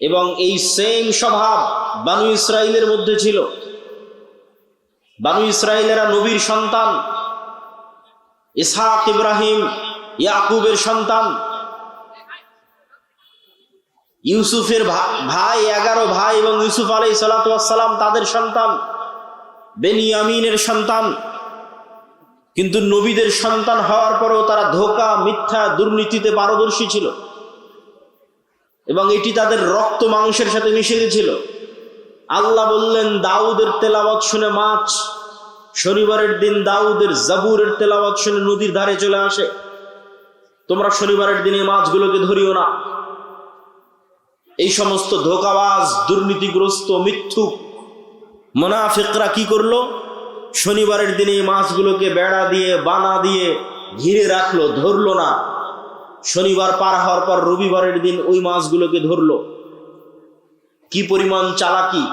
এবং এই সেম স্বভাব বানু ইসরাইলের মধ্যে ছিল। বানু ইসরাইলেরা নবীর সন্তান, ইসহাক, ইব্রাহিম, ইয়াকুবের সন্তান। ইউসুফের ভাই 11 ভাই এবং ইউসুফ আলাইহিস সালাতু ওয়াস সালাম তাদের সন্তান, বেনিয়ামিনের সন্তান। কিন্তু নবীদের সন্তান হওয়ার পরেও তারা ধোঁকা, মিথ্যা, দুর্নীতিতে পারদর্শী ছিল এবং এটি তাদের রক্ত মাংসের সাথে মিশে গেছিল। আল্লাহ বললেন, দাউদের তেলাওয়াত শুনে মাছ শনিবারের দিন দাউদের জাবুরের তেলাওয়াত শুনে নদীর ধারে চলে আসে। তোমরা শনিবারের দিনে মাছগুলোকে ধরিও না। এই সমস্ত ধোঁকাবাজ, দুর্নীতিগ্রস্ত, মিথ্যুক মুনাফিকরা কি করলো? শনিবারের দিনে এই মাছগুলোকে বেড়া দিয়ে, বানা দিয়ে ঘিরে রাখলো, ধরলো না। শনিবার পার হওয়ার পর রবিবারের দিন ওই মাছগুলোকে ধরলো। কি পরিমাণ চালাকি,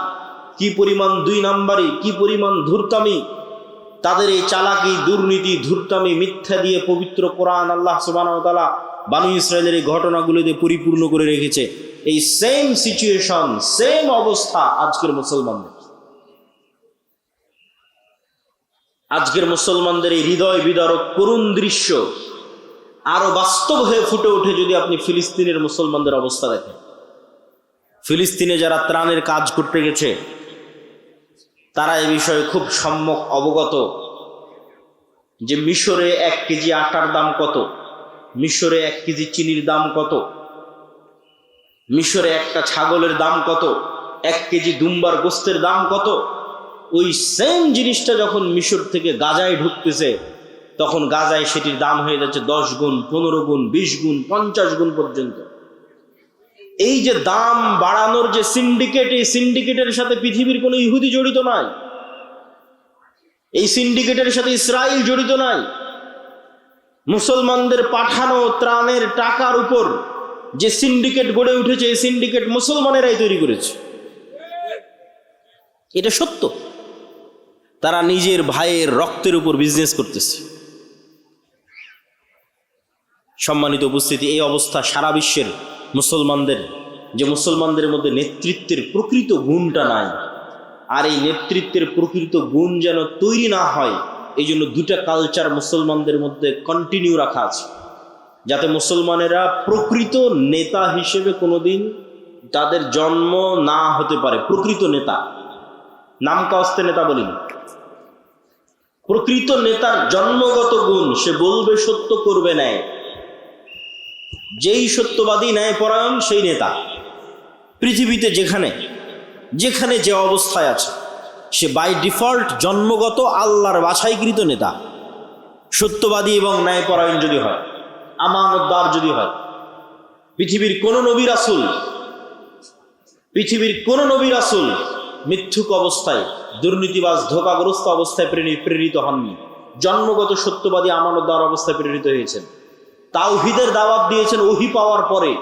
কি পরিমাণ 2 নাম্বারি, কি পরিমাণ ধূর্তামি! তাদের এই চালাকি, দুর্নীতি, ধূর্তামি, মিথ্যা দিয়ে পবিত্র কোরআন আল্লাহ সুবহানাহু ওয়া তাআলা বানু ইসরাইলের এই ঘটনাগুলো দিয়ে পরিপূর্ণ করে রেখেছে। এই সেম সিচুয়েশন, সেম অবস্থা আজকের মুসলমানদের। আজকের মুসলমানদের এই হৃদয় বিদারক করুণ দৃশ্য আরো বাস্তব হয়ে ফুটে ওঠে যদি আপনি ফিলিস্তিনের মুসলমানদের অবস্থা দেখেন। ফিলিস্তিনে যারা ত্রাণের কাজ করতে গেছে তারা এই বিষয়ে খুব সম্যক অবগত যে মিশরে 1 কেজি আটার দাম কত, মিশরে 1 কেজি চিনির দাম কত, মিশরে একটা ছাগলের দাম কত, 1 কেজি দুম্বার গোস্তের দাম কত। ওই সেম জিনিসটা যখন মিশর থেকে গাজায় ঢুকতেছে তখন গাজায় সেটির দাম হয়ে যাচ্ছে 10 গুণ, 15 গুণ, 20 গুণ, 50 গুণ পর্যন্ত। এই যে দাম বাড়ানোর যে সিন্ডিকেট, এই সিন্ডিকেটের সাথে পৃথিবীর কোনো ইহুদি জড়িত নাই, এই সিন্ডিকেটের সাথে ইসরায়েল জড়িত নাই। মুসলমানদের পাঠানো ত্রাণের টাকার উপর যে সিন্ডিকেট গড়ে উঠেছে, এই সিন্ডিকেট মুসলমানেরাই তৈরি করেছে। এটা সত্য। তারা নিজের ভাইয়ের রক্তের উপর বিজনেস করতেছে। সম্মানিত উপস্থিতি, এই অবস্থা সারা বিশ্বের মুসলমানদের, যে মুসলমানদের মধ্যে নেতৃত্বের প্রকৃত গুণটা নাই। আর এই নেতৃত্বের প্রকৃত গুণ যেন তৈরি না হয়, এই জন্য 2টা কালচার মুসলমানদের মধ্যে কন্টিনিউ রাখা আছে, যাতে মুসলমানেরা প্রকৃত নেতা হিসেবে কোনোদিন তাদের জন্ম না হতে পারে। প্রকৃত নেতা, নামকাস্তে নেতা বলিনি। প্রকৃত নেতার জন্মগত গুণ, সে বলবে সত্য, করবে ন্যায়। যেই সত্যবাদী, ন্যায়পরায়ণ, সেই নেতা। পৃথিবীতে যেখানে যেখানে যে অবস্থায় আছে, সে বাই ডিফল্ট জন্মগত আল্লাহর বাছাইকৃত নেতা। সত্যবাদী এবং ন্যায়পরায়ণ যদি হয়, আমানতদার যদি হয়। পৃথিবীর কোন নবী রাসূল মিথ্যুক অবস্থায়, দুর্নীতিবাজ, ধোঁকাগ্রস্ত অবস্থায় প্রেরিত হননি। জন্মগত সত্যবাদী, আমানতদার অবস্থায় প্রেরিত হয়েছেন। তাওহীদের দাওয়াত দিয়েছেন ওহী পাওয়ার পরে,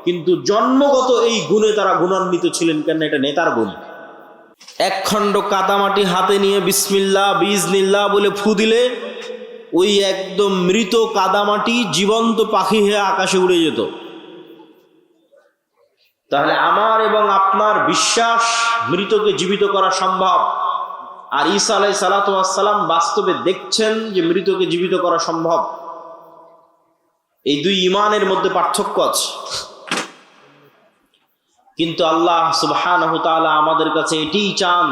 কিন্তু জন্মগত এই গুণে তারা গুণান্বিত ছিলেন। কেন? এটা নেতার গুণ। 1 খণ্ড কাদামাটি হাতে নিয়ে বিসমিল্লাহ বিইজনিল্লাহ বলে ফু দিলে ওই একদম মৃত কাদামাটি জীবন্ত পাখি হয়ে আকাশে উড়ে যেত। তাহলে আমার এবং আপনার বিশ্বাস মৃতকে জীবিত করা সম্ভব। আর ঈসা আলাইহিস সালাতু ওয়াস সালাম বাস্তবে দেখছেন যে মৃতকে জীবিত করা সম্ভব। এই 2 ঈমানের মধ্যে পার্থক্য আছে। কিন্তু আল্লাহ সুবহানাহু ওয়া তাআলা আমাদের কাছে এটিই চান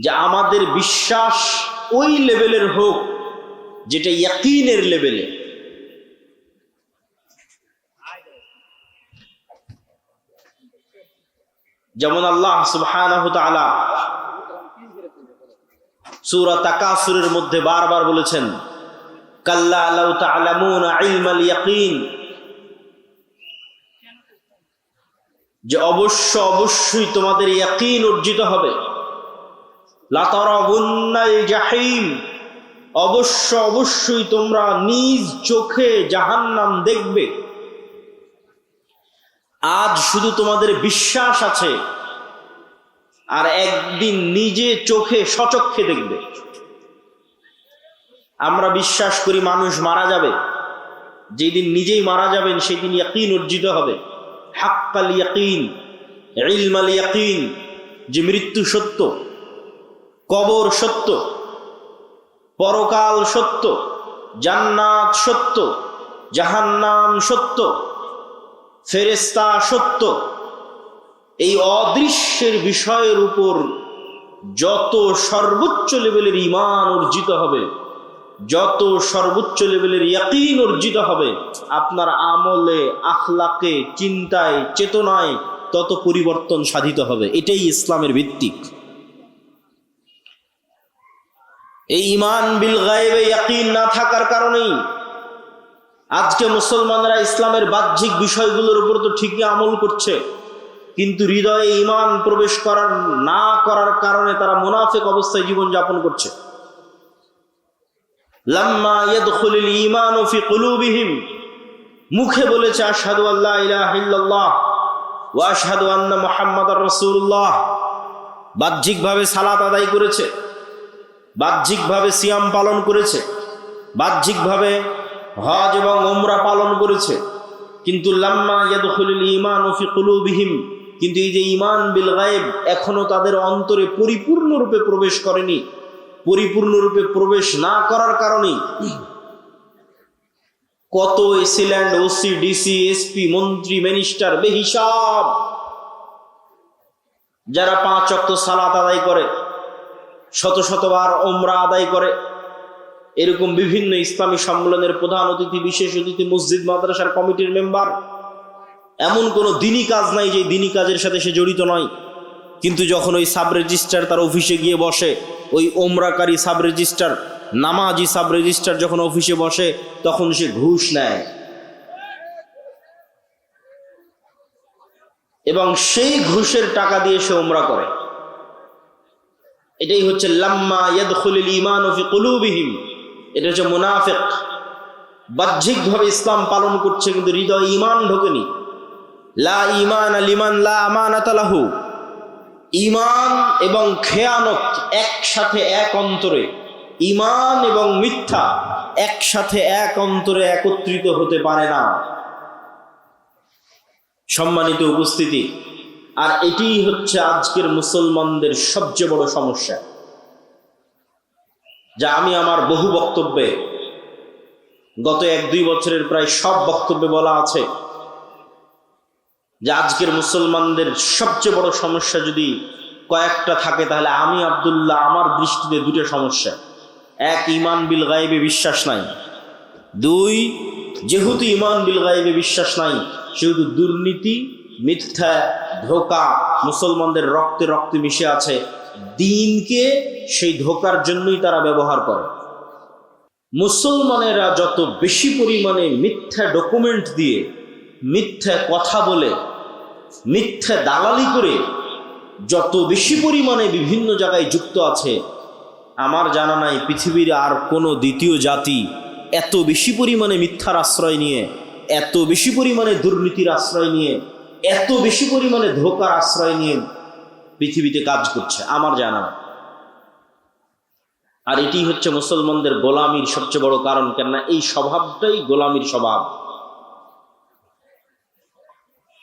যে আমাদের বিশ্বাস ওই লেভেলের হোক যেটা ইয়াকিনের লেভেলে। যেমন আল্লাহ সুবহানাহু ওয়া তাআলা সূরা তাকাসুরের মধ্যে বারবার বলেছেন, কাল্লা লাউ তা'লামুনা ইলমাল ইয়াকিন, যে অবশ্যই তোমাদের ইয়াকিন অর্জিত হবে। লাতারাউন্নাল জাহিম, অবশ্যই তোমরা নিজ চোখে জাহান্নাম দেখবে। আজ শুধু তোমাদের বিশ্বাস আছে, আর একদিন নিজে চোখে সচক্ষে দেখবে। আমরা বিশ্বাস করি মানুষ মারা যাবে, যেদিন নিজেই মারা যাবেন সেদিন ইয়াকিন অর্জিত হবে। হাক্কাল ইয়াকিন, ইলমাল ইয়াকিন, যে মৃত্যু সত্য, কবর সত্য, পরকাল সত্য, জান্নাত সত্য, জাহান্নাম সত্য, ফেরেশতা সত্য। এই অদৃশ্যের বিষয়ের উপর যত সর্বোচ্চ লেভেলের ঈমান অর্জিত হবে, যত সর্বোচ্চ লেভেলের ইয়াকিন অর্জিত হবে, আপনার আমলে, আখলাকে, চিন্তায়, চেতনায় তত পরিবর্তন সাধিত হবে। এটাই ইসলামের ভিত্তি। এই ঈমান বিল গায়বে ইয়াকিন না থাকার কারণেই আজকে মুসলমানরা ইসলামের বাহ্যিক বিষয়গুলোর উপর তো ঠিকই আমল করছে, কিন্তু হৃদয়ে ঈমান প্রবেশ না করার কারণে তারা মুনাফিক অবস্থায় জীবন যাপন করছে। লাম্মা ইয়াদখুলুল ঈমানু ফি কুলুবিহিম, মুখে বলেছে আশহাদু আল্লা ইলাহা ইল্লাল্লাহ ওয়া আশহাদু আন্না মুহাম্মাদার রাসূলুল্লাহ, বাহ্যিকভাবে সালাত আদায় করেছে, বাহ্যিকভাবে সিয়াম পালন করেছে, বাহ্যিকভাবে হজ এবং উমরা পালন করেছে, কিন্তু লাম্মা ইয়াদখুলুল ঈমানু ফি কুলুবিহিম, কিন্তু এই যে ঈমান বিল গায়ব এখনো তাদের অন্তরে পরিপূর্ণরূপে প্রবেশ করেনি। পরিপূর্ণরূপে প্রবেশ না করার কারণে কত এসিল্যান্ড, ওসি, ডিসি, এসপি, মন্ত্রী, মিনিস্টার বেহিসাব যারা 5 ওয়াক্ত সালাত আদায় করে, শত শতবার উমরা আদায় করে, এরকম বিভিন্ন ইসলামী সম্মেলনের প্রধান অতিথি, বিশেষ অতিথি, মসজিদ মাদ্রাসার কমিটির মেম্বার, এমন কোনো দিনই কাজ নাই যে দিনই কাজের সাথে সে জড়িত নয়। কিন্তু যখন ওই সাব রেজিস্ট্রার তার অফিসে গিয়ে বসে, ওই ওমরাকারী সাব রেজিস্ট্রার, নামাজি সাব রেজিস্ট্রার যখন অফিসে বসে, তখন সে ঘুষ নেয় এবং সেই ঘুষের টাকা দিয়ে সে উমরা করে। এটাই হচ্ছে লাম্মা ইয়াদখুলুল ঈমানু ফি কুলুবিহিম, এটা হচ্ছে মুনাফিক। বাহ্যিকভাবে ইসলাম পালন করছে কিন্তু হৃদয়ে ঈমান ঢোকেনি। লা ঈমান লিমান লা আমানাতা লাহু, ঈমান এবং খেয়ানত একসাথে এক অন্তরে, ঈমান এবং মিথ্যা একসাথে এক অন্তরে একত্রিত হতে পারে না। সম্মানিত উপস্থিতি, আর এটিই হচ্ছে আজকের মুসলমানদের সবচেয়ে বড় সমস্যা, যা আমি আমার বহু বক্তব্যে, গত 1-2 বছরের প্রায় সব বক্তব্যে বলা আছে, যে আজকের মুসলমানদের সবচেয়ে বড় সমস্যা যদি কয়েকটা থাকে, তাহলে আমি আব্দুল্লাহ আমার দৃষ্টিতে 2টা সমস্যা। 1, ঈমান বিল গায়বে বিশ্বাস নাই। 2, যেহেতু ঈমান বিল গায়বে বিশ্বাস নাই, সেহেতু দুর্নীতি, মিথ্যা, ধোঁকা মুসলমানদের রক্তে রক্তে মিশে আছে। দ্বীনকে সেই ধোঁকার জন্যই তারা ব্যবহার করে। মুসলমানেরা যত বেশি পরিমাণে মিথ্যা ডকুমেন্ট দিয়ে, মিথ্যা কথা বলে, মিথ্যা দালালি করে যত বেশি পরিমাণে বিভিন্ন জায়গায় যুক্ত আছে, আমার জানা নাই পৃথিবীর আর কোনো দ্বিতীয় জাতি এত বেশি পরিমাণে মিথ্যার আশ্রয় নিয়ে, এত বেশি পরিমাণে দুর্নীতির আশ্রয় নিয়ে, এত বেশি পরিমাণে ধোঁকার আশ্রয় নিয়ে পৃথিবীতে কাজ করছে, আমার জানা নাই। আর এটি হচ্ছে মুসলমানদের গোলামির সবচেয়ে বড় কারণ। কেননা এই স্বভাবটাই গোলামির স্বভাব,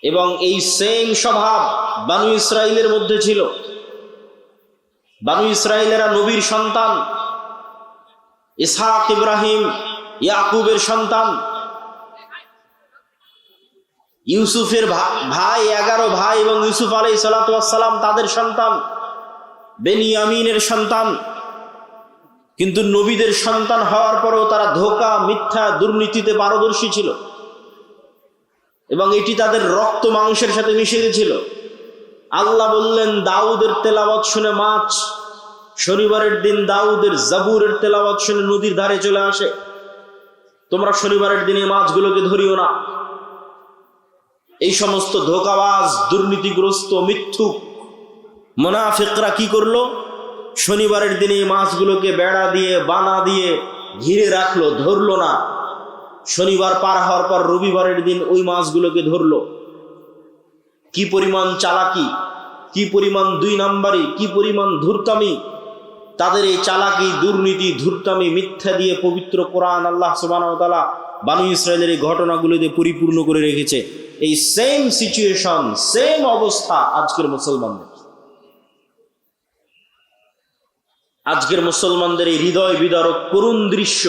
এবং এই সেম স্বভাব বানু ইসরাইলের মধ্যে ছিল। বানু ইসরাইলেরা নবীর সন্তান, ইসহাক, ইব্রাহিম, ইয়াকুবের সন্তান। ইউসুফের ভাই, 11 ভাই এবং ইউসুফ আলাইহিস সালাতু ওয়াস সালাম তাদের সন্তান, বেনিয়ামিনের সন্তান। কিন্তু নবীদের সন্তান হওয়ার পরেও তারা ধোঁকা, মিথ্যা, দুর্নীতিতে পারদর্শী ছিল, এবং এটি তাদের রক্ত মাংসের সাথে মিশে গেছিল। আল্লাহ বললেন, দাউদের তেলাওয়াত শুনে মাছ শনিবারের দিন দাউদের জাবুরের তেলাওয়াত শুনে নদীর ধারে চলে আসে, তোমরা শনিবারের দিনে মাছগুলোকে ধরিও না। এই সমস্ত ধোঁকাবাজ, দুর্নীতিগ্রস্ত, মিথ্যুক মুনাফিকরা কি করলো? শনিবারের দিনে মাছগুলোকে বেড়া দিয়ে, বানা দিয়ে ঘিরে রাখলো, ধরলো না। শনিবার পার হওয়ার পর রবিবারের দিন ওই মাছগুলোকে ধরলো। কি পরিমাণ চালাকি, কি পরিমাণ 2 নাম্বারি, কি পরিমাণ ধূর্তামি! তাদের এই চালাকি, দুর্নীতি, ধূর্তামি, মিথ্যা দিয়ে পবিত্র কোরআন আল্লাহ সুবহানাহু ওয়া তাআলা বানু ইসরায়েলের এই ঘটনাগুলোতে পরিপূর্ণ করে রেখেছে। এই সেম সিচুয়েশন, সেম অবস্থা আজকের মুসলমানদের। আজকের মুসলমানদের এই হৃদয় বিদারক করুণ দৃশ্য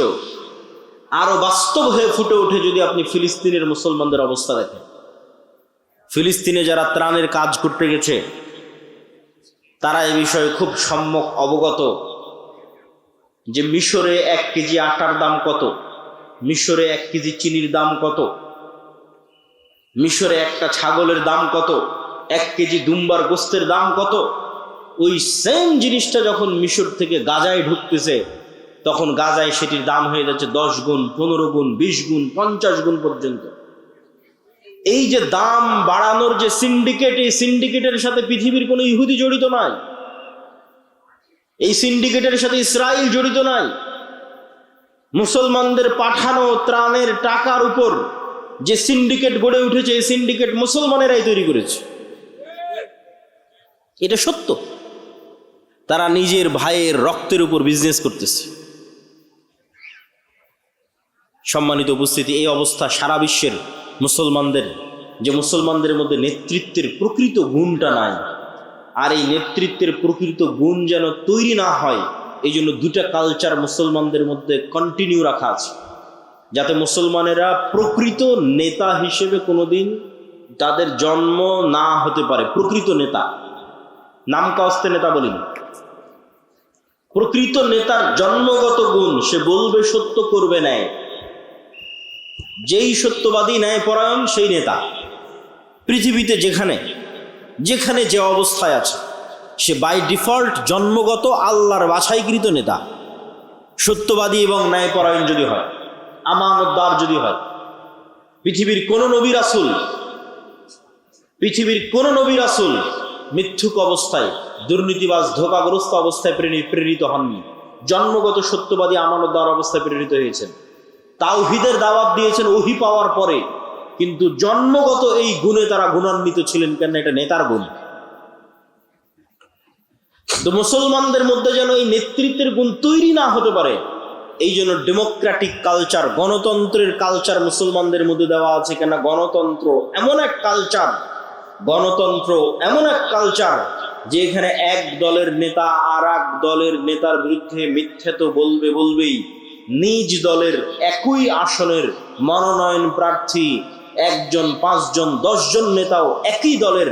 আরো বাস্তব হয়ে ফুটে ওঠে যদি আপনি ফিলিস্তিনের মুসলমানদের অবস্থা দেখেন। ফিলিস্তিনে যারা ত্রাণের কাজ করতে গেছে তারা এই বিষয়ে খুব সম্যক অবগত যে মিশরে 1 কেজি আটার দাম কত, মিশরে 1 কেজি চিনির দাম কত, মিশরে একটা ছাগলের দাম কত, 1 কেজি দুম্বার গোস্তের দাম কত। ওই সেম জিনিসটা যখন মিশর থেকে গাজায় ঢুকতেছে তখন গাজায় সেটির দাম হয়ে যাচ্ছে 10 গুণ, 15 গুণ, 20 গুণ, 50 গুণ পর্যন্ত। এই যে দাম বাড়ানোর যে সিন্ডিকেট, এই সিন্ডিকেটের সাথে পৃথিবীর কোনো ইহুদি জড়িত নাই, এই সিন্ডিকেটের সাথে ইসরায়েল জড়িত নাই। মুসলমানদের পাঠানো ত্রাণের টাকার উপর যে সিন্ডিকেট গড়ে উঠেছে, এই সিন্ডিকেট মুসলমানেরাই তৈরি করেছে। এটা সত্য। তারা নিজের ভাইয়ের রক্তের উপর বিজনেস করতেছে। সম্মানিত উপস্থিতি, এই অবস্থা সারা বিশ্বের মুসলমানদের, যে মুসলমানদের মধ্যে নেতৃত্বের প্রকৃত গুণটা নাই। আর এই নেতৃত্বের প্রকৃত গুণ যেন তৈরি না হয়, এই জন্য 2টা কালচার মুসলমানদের মধ্যে কন্টিনিউ রাখা আছে, যাতে মুসলমানেরা প্রকৃত নেতা হিসেবে কোনোদিন তাদের জন্ম না হতে পারে। প্রকৃত নেতা, নাম কাস্তে নেতা বলিনি, প্রকৃত নেতার জন্মগত গুণ, সে বলবে সত্য, করবে ন্যায়। যেই সত্যবাদী ন্যায়পরায়ণ সেই নেতা। পৃথিবীতে যেখানে যেখানে যে অবস্থায় আছে সে বাই ডিফল্ট জন্মগত আল্লাহর বাছাইকৃত নেতা। সত্যবাদী এবং ন্যায়পরায়ণ যদি হয়, আমানতদার যদি হয়। পৃথিবীর কোন নবী রাসূল মিথ্যুক অবস্থায়, দুর্নীতিবাজ, ধোঁকাগ্রস্ত অবস্থায় প্রেরিত হননি। জন্মগত সত্যবাদী, আমানতদার অবস্থায় প্রেরিত হয়েছেন। তাওহীদের দাওয়াত দিয়েছেন ওহী পাওয়ার পরে, কিন্তু জন্মগত এই গুণে তারা গুণান্বিত ছিলেন। কেন? এটা নেতার গুণ। তো মুসলমানদের মধ্যে যেন এই নেতৃত্বের গুণ তৈরি না হতে পারে, এই জন্য ডেমোক্রেটিক কালচার, গণতন্ত্রের কালচার মুসলমানদের মধ্যে দেওয়া আছে। কেন? গণতন্ত্র এমন এক কালচার যে এখানে এক দলের নেতা আর এক দলের নেতার বিরুদ্ধে মিথ্যে তো বলবেই। নিজ দলের একই আসনের মনোনয়ন প্রার্থী 1 জন, 5 জন, 10 জন নেতাও একই দলের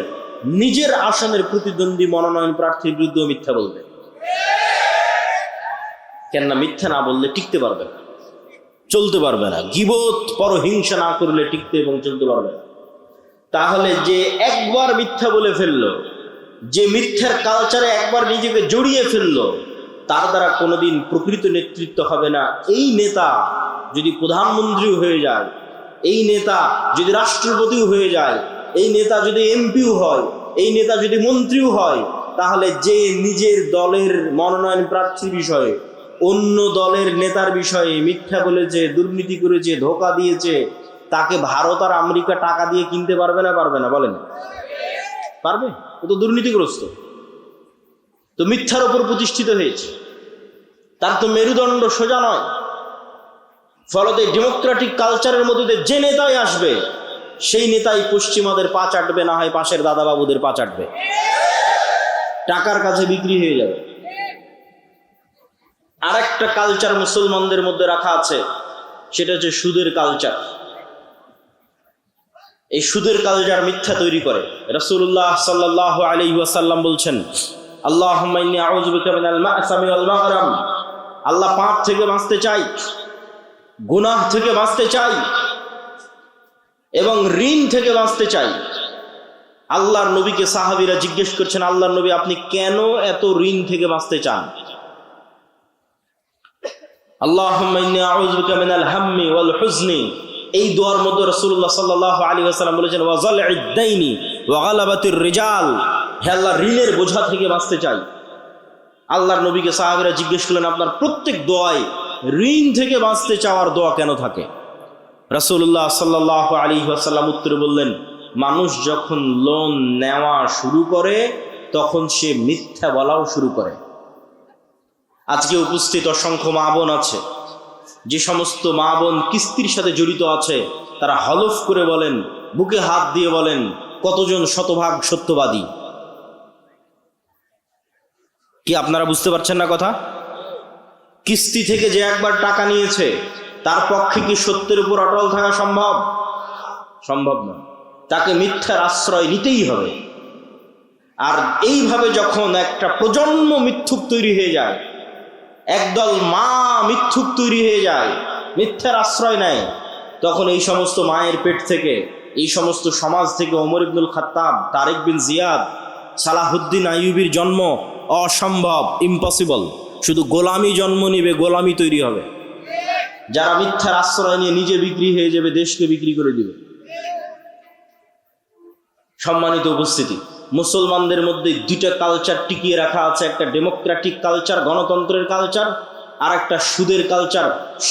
নিজের আসনের প্রতিদ্বন্দ্বী মনোনয়ন প্রার্থীর বিরুদ্ধে মিথ্যা বলবে। কেন? মিথ্যা না বললে টিকতে পারবে না, চলতে পারবে না। গীবত, পরহিংসা না করলে টিকতে এবং চলতে পারবে না। তাহলে যে একবার মিথ্যা বলে ফেললো, যে মিথ্যার কালচারে একবার নিজেকে জড়িয়ে ফেললো, তার দ্বারা কোনোদিন প্রকৃত নেতৃত্ব হবে না। এই নেতা যদি প্রধানমন্ত্রীও হয়ে যায়, এই নেতা যদি রাষ্ট্রপতিও হয়ে যায়, এই নেতা যদি এমপিও হয়, এই নেতা যদি মন্ত্রীও হয়, তাহলে যে নিজের দলের মনোনয়ন প্রার্থীর বিষয়ে অন্য দলের নেতার বিষয়ে মিথ্যা বলেছে, দুর্নীতি করেছে, ধোঁকা দিয়েছে, তাকে ভারত আর আমেরিকা টাকা দিয়ে কিনতে পারবে না? বলেন, পারবে? ও তো দুর্নীতিগ্রস্ত, তো মিথ্যার উপর প্রতিষ্ঠিত হয়েছে, তার তো মেরুদণ্ড সোজা নয়। ফলত ডেমোক্রেটিক কালচারের মধ্যে যে নেতাই আসবে, সেই নেতাই পশ্চিমাদের পা চাটবে, না হয় পাশের দাদাবাবুদের পা চাটবে, টাকার কাছে বিক্রি হয়ে যাবে। আর একটা কালচার মুসলমানদের মধ্যে রাখা আছে, সেটা হচ্ছে সুদের কালচার। এই সুদের কালচার মিথ্যা তৈরি করে। রাসূলুল্লাহ সাল্লাল্লাহু আলাইহি ওয়াসাল্লাম বলছেন, আল্লাহুম্মা ইন্নী আউযু বিকা মিনাল মা'সামি ওয়াল মাগরাম। আল্লাহ পাপ থেকে বাঁচতে চাই, গুনাহ থেকে বাঁচতে চাই এবং ঋণ থেকে বাঁচতে চাই। আল্লাহর নবীকে সাহাবীরা জিজ্ঞেস করছেন, আল্লাহর নবী, আপনি কেন এত ঋণ থেকে বাঁচতে চান? আল্লাহুম্মা ইন্নী আউযু বিকা মিনাল হাম্মি ওয়াল হুজনি। এই দোয়ার মধ্যে রাসূলুল্লাহ সাল্লাল্লাহু আলাইহি ওয়াসাল্লাম বলেছেন, ওয়া যালঈদ দাইনি ওয়া গালাবাতির রিজাল। হে আল্লাহ, ঋণের বোঝা থেকে বাঁচতে চাই। আল্লাহর নবীকে সাহাবীরা জিজ্ঞেস করলেন, আপনার প্রত্যেক দোয়ায় ঋণ থেকে বাঁচতে চাওয়ার দোয়া কেন থাকে? রাসূলুল্লাহ সাল্লাল্লাহু আলাইহি ওয়াসাল্লাম উত্তরে বললেন, মানুষ যখন লোন নেওয়া শুরু করে তখন সে মিথ্যা বলাও শুরু করে। আজকে উপস্থিত অসংখ্য মা বোন আছে, যে সমস্ত মা বোন কিস্তির সাথে জড়িত আছে তারা হলফ করে বলেন, বুকে হাত দিয়ে বলেন, কতজন শতভাগ সত্যবাদী? কি আপনারা বুঝতে পারছেন না কথা? কিস্তি থেকে যে একবার টাকা নিয়েছে তার পক্ষে কি সত্যের উপর অটল থাকা সম্ভব? সম্ভব না। তাকে মিথ্যার আশ্রয় নিতেই হবে। আর এইভাবে যখন একটা প্রজন্ম মিথ্যুক তৈরি হয়ে যায়, একদল মা মিথ্যুক তৈরি হয়ে যায়, মিথ্যার আশ্রয় নেয়, তখন এই সমস্ত মায়ের পেট থেকে, এই সমস্ত সমাজ থেকে ওমর ইবনুল খাত্তাব, তারেক বিন জিয়াদ, সালাহুদ্দিন আইয়ুবীর জন্ম অসম্ভব, ইম্পসিবল। শুধু গোলামি জন্ম নিবে, গোলামি তৈরি হবে। যারা মিথ্যার আশ্রয় নিয়ে নিজে বিক্রি হয়ে যাবে, দেশকে বিক্রি করে দিবে। সম্মানিত উপস্থিতি, মুসলমানদের মধ্যে দুইটা কালচার টিকিয়ে রাখা আছে, একটা ডেমোক্রেটিক কালচার, গণতন্ত্রের কালচার, আর একটা সুদের কালচার।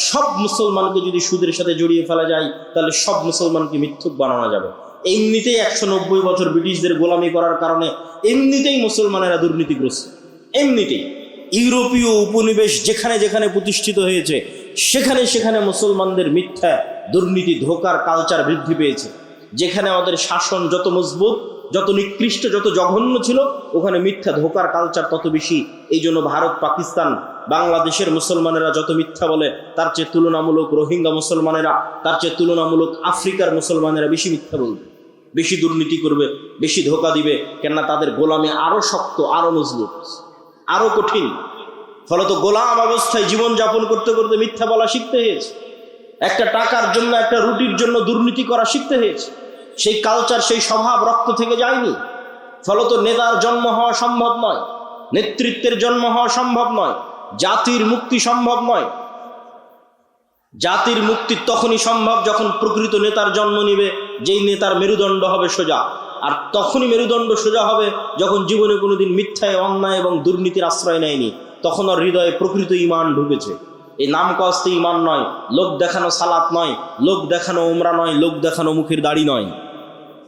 সব মুসলমানকে যদি সুদের সাথে জড়িয়ে ফেলা যায়, তাহলে সব মুসলমানকে মিথ্যুক বানানো যাবে। এমনিতেই 190 বছর ব্রিটিশদের গোলামি করার কারণে এমনিতেই মুসলমানেরা দুর্নীতিগ্রস্ত। এমনিতেই ইউরোপীয় উপনিবেশ যেখানে যেখানে প্রতিষ্ঠিত হয়েছে, সেখানে সেখানে মুসলমানদের মিথ্যা, দুর্নীতি, ধোঁকার কালচার বৃদ্ধি পেয়েছে। যেখানে আমাদের শাসন যত মজবুত, যত নিকৃষ্ট, যত জঘন্য ছিল, ওখানে মিথ্যা ধোঁকার কালচার তত বেশি। এই জন্য ভারত, পাকিস্তান, বাংলাদেশের মুসলমানেরা যত মিথ্যা বলে, তার চেয়ে তুলনামূলক রোহিঙ্গা মুসলমানেরা, তার চেয়ে তুলনামূলক আফ্রিকার মুসলমানেরা বেশি মিথ্যা বলবে, বেশি দুর্নীতি করবে, বেশি ধোঁকা দিবে। কেননা তাদের গোলামি আরো শক্ত, আরো মজবুত, আরো কঠিন। ফলত গোলাম অবস্থায় জীবনযাপন করতে করতে মিথ্যা বলা শিখতে হয়েছে। একটা টাকার জন্য, একটা রুটির জন্য দুর্নীতি করা শিখতে হয়েছে। সেই কালচার, সেই স্বভাব রক্ত থেকে যায়নি। ফলত নেতার জন্ম হওয়া সম্ভব নয়, নেতৃত্বের জন্ম হওয়া সম্ভব নয়, জাতির মুক্তি সম্ভব নয়। জাতির মুক্তি তখনই সম্ভব যখন প্রকৃত নেতার জন্ম নিবে, যেই নেতার মেরুদণ্ড হবে সোজা। আর তখনই মেরুদণ্ড সোজা হবে যখন জীবনে কোনোদিন মিথ্যায়, অন্যায় এবং দুর্নীতির আশ্রয় নেয়নি। তখন ওর হৃদয়ে প্রকৃত ঈমান ঢুকেছে। এই নাম কস্তে ঈমান নয়, লোক দেখানো সালাত নয়, লোক দেখানো উমরা নয়, লোক দেখানো মুখের দাড়ি নয়।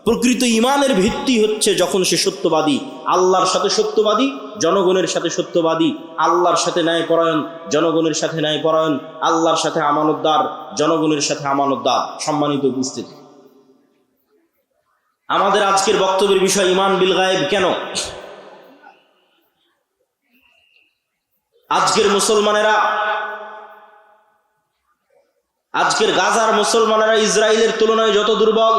প্রকৃত ঈমানের ভিত্তি হচ্ছে যখন সে সত্যবাদী, আল্লাহর সাথে সত্যবাদী, জনগণের সাথে সত্যবাদী, আল্লাহর সাথে ন্যায়পরায়ণ, জনগণের সাথে ন্যায়পরায়ণ, আল্লাহর সাথে আমানতদার, জনগণের সাথে আমানতদার। সম্মানিত উপস্থিতি, আমাদের আজকের বক্তব্যের বিষয় ঈমান বিল গায়েব। কেন আজকের মুসলমানেরা, আজকের গাজার মুসলমানেরা ইসরায়েলের তুলনায় যত দুর্বল,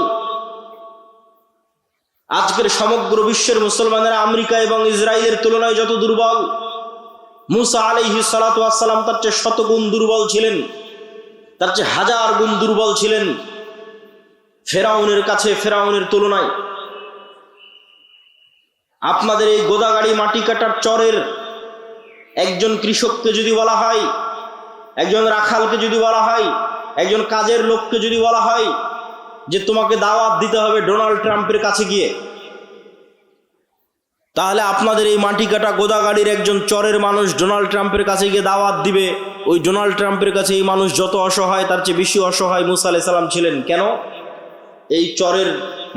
আজকের সমগ্র বিশ্বের মুসলমানেরা আমেরিকা এবং ইসরায়েলের তুলনায় যত দুর্বল, মুসা আলাইহিস সালাতু ওয়াস সালাম তার চেয়ে 100 গুণ দুর্বল ছিলেন, তার চেয়ে 1000 গুণ দুর্বল ছিলেন ফেরাউনের কাছে, ফেরাউনের তুলনায়। আপনাদের এই গোদাগাড়ি মাটি কাটার চরের একজন কৃষককে যদি বলা হয়, একজন রাখালকে যদি বলা হয়, একজন কাজের লোককে যদি বলা হয় যে তোমাকে দাওয়াত দিতে হবে ডোনাল্ড ট্রাম্পের কাছে গিয়ে, তাহলে আপনাদের এই মাটি কাটা গোদাগাড়ির একজন চরের মানুষ ডোনাল্ড ট্রাম্পের কাছে গিয়ে দাওয়াত দিবে। ওই ডোনাল্ড ট্রাম্পের কাছে এই মানুষ যত অসহায়, তার চেয়ে বেশি অসহায় মুসা আলাইহিস সালাম ছিলেন। কেন? এই চরের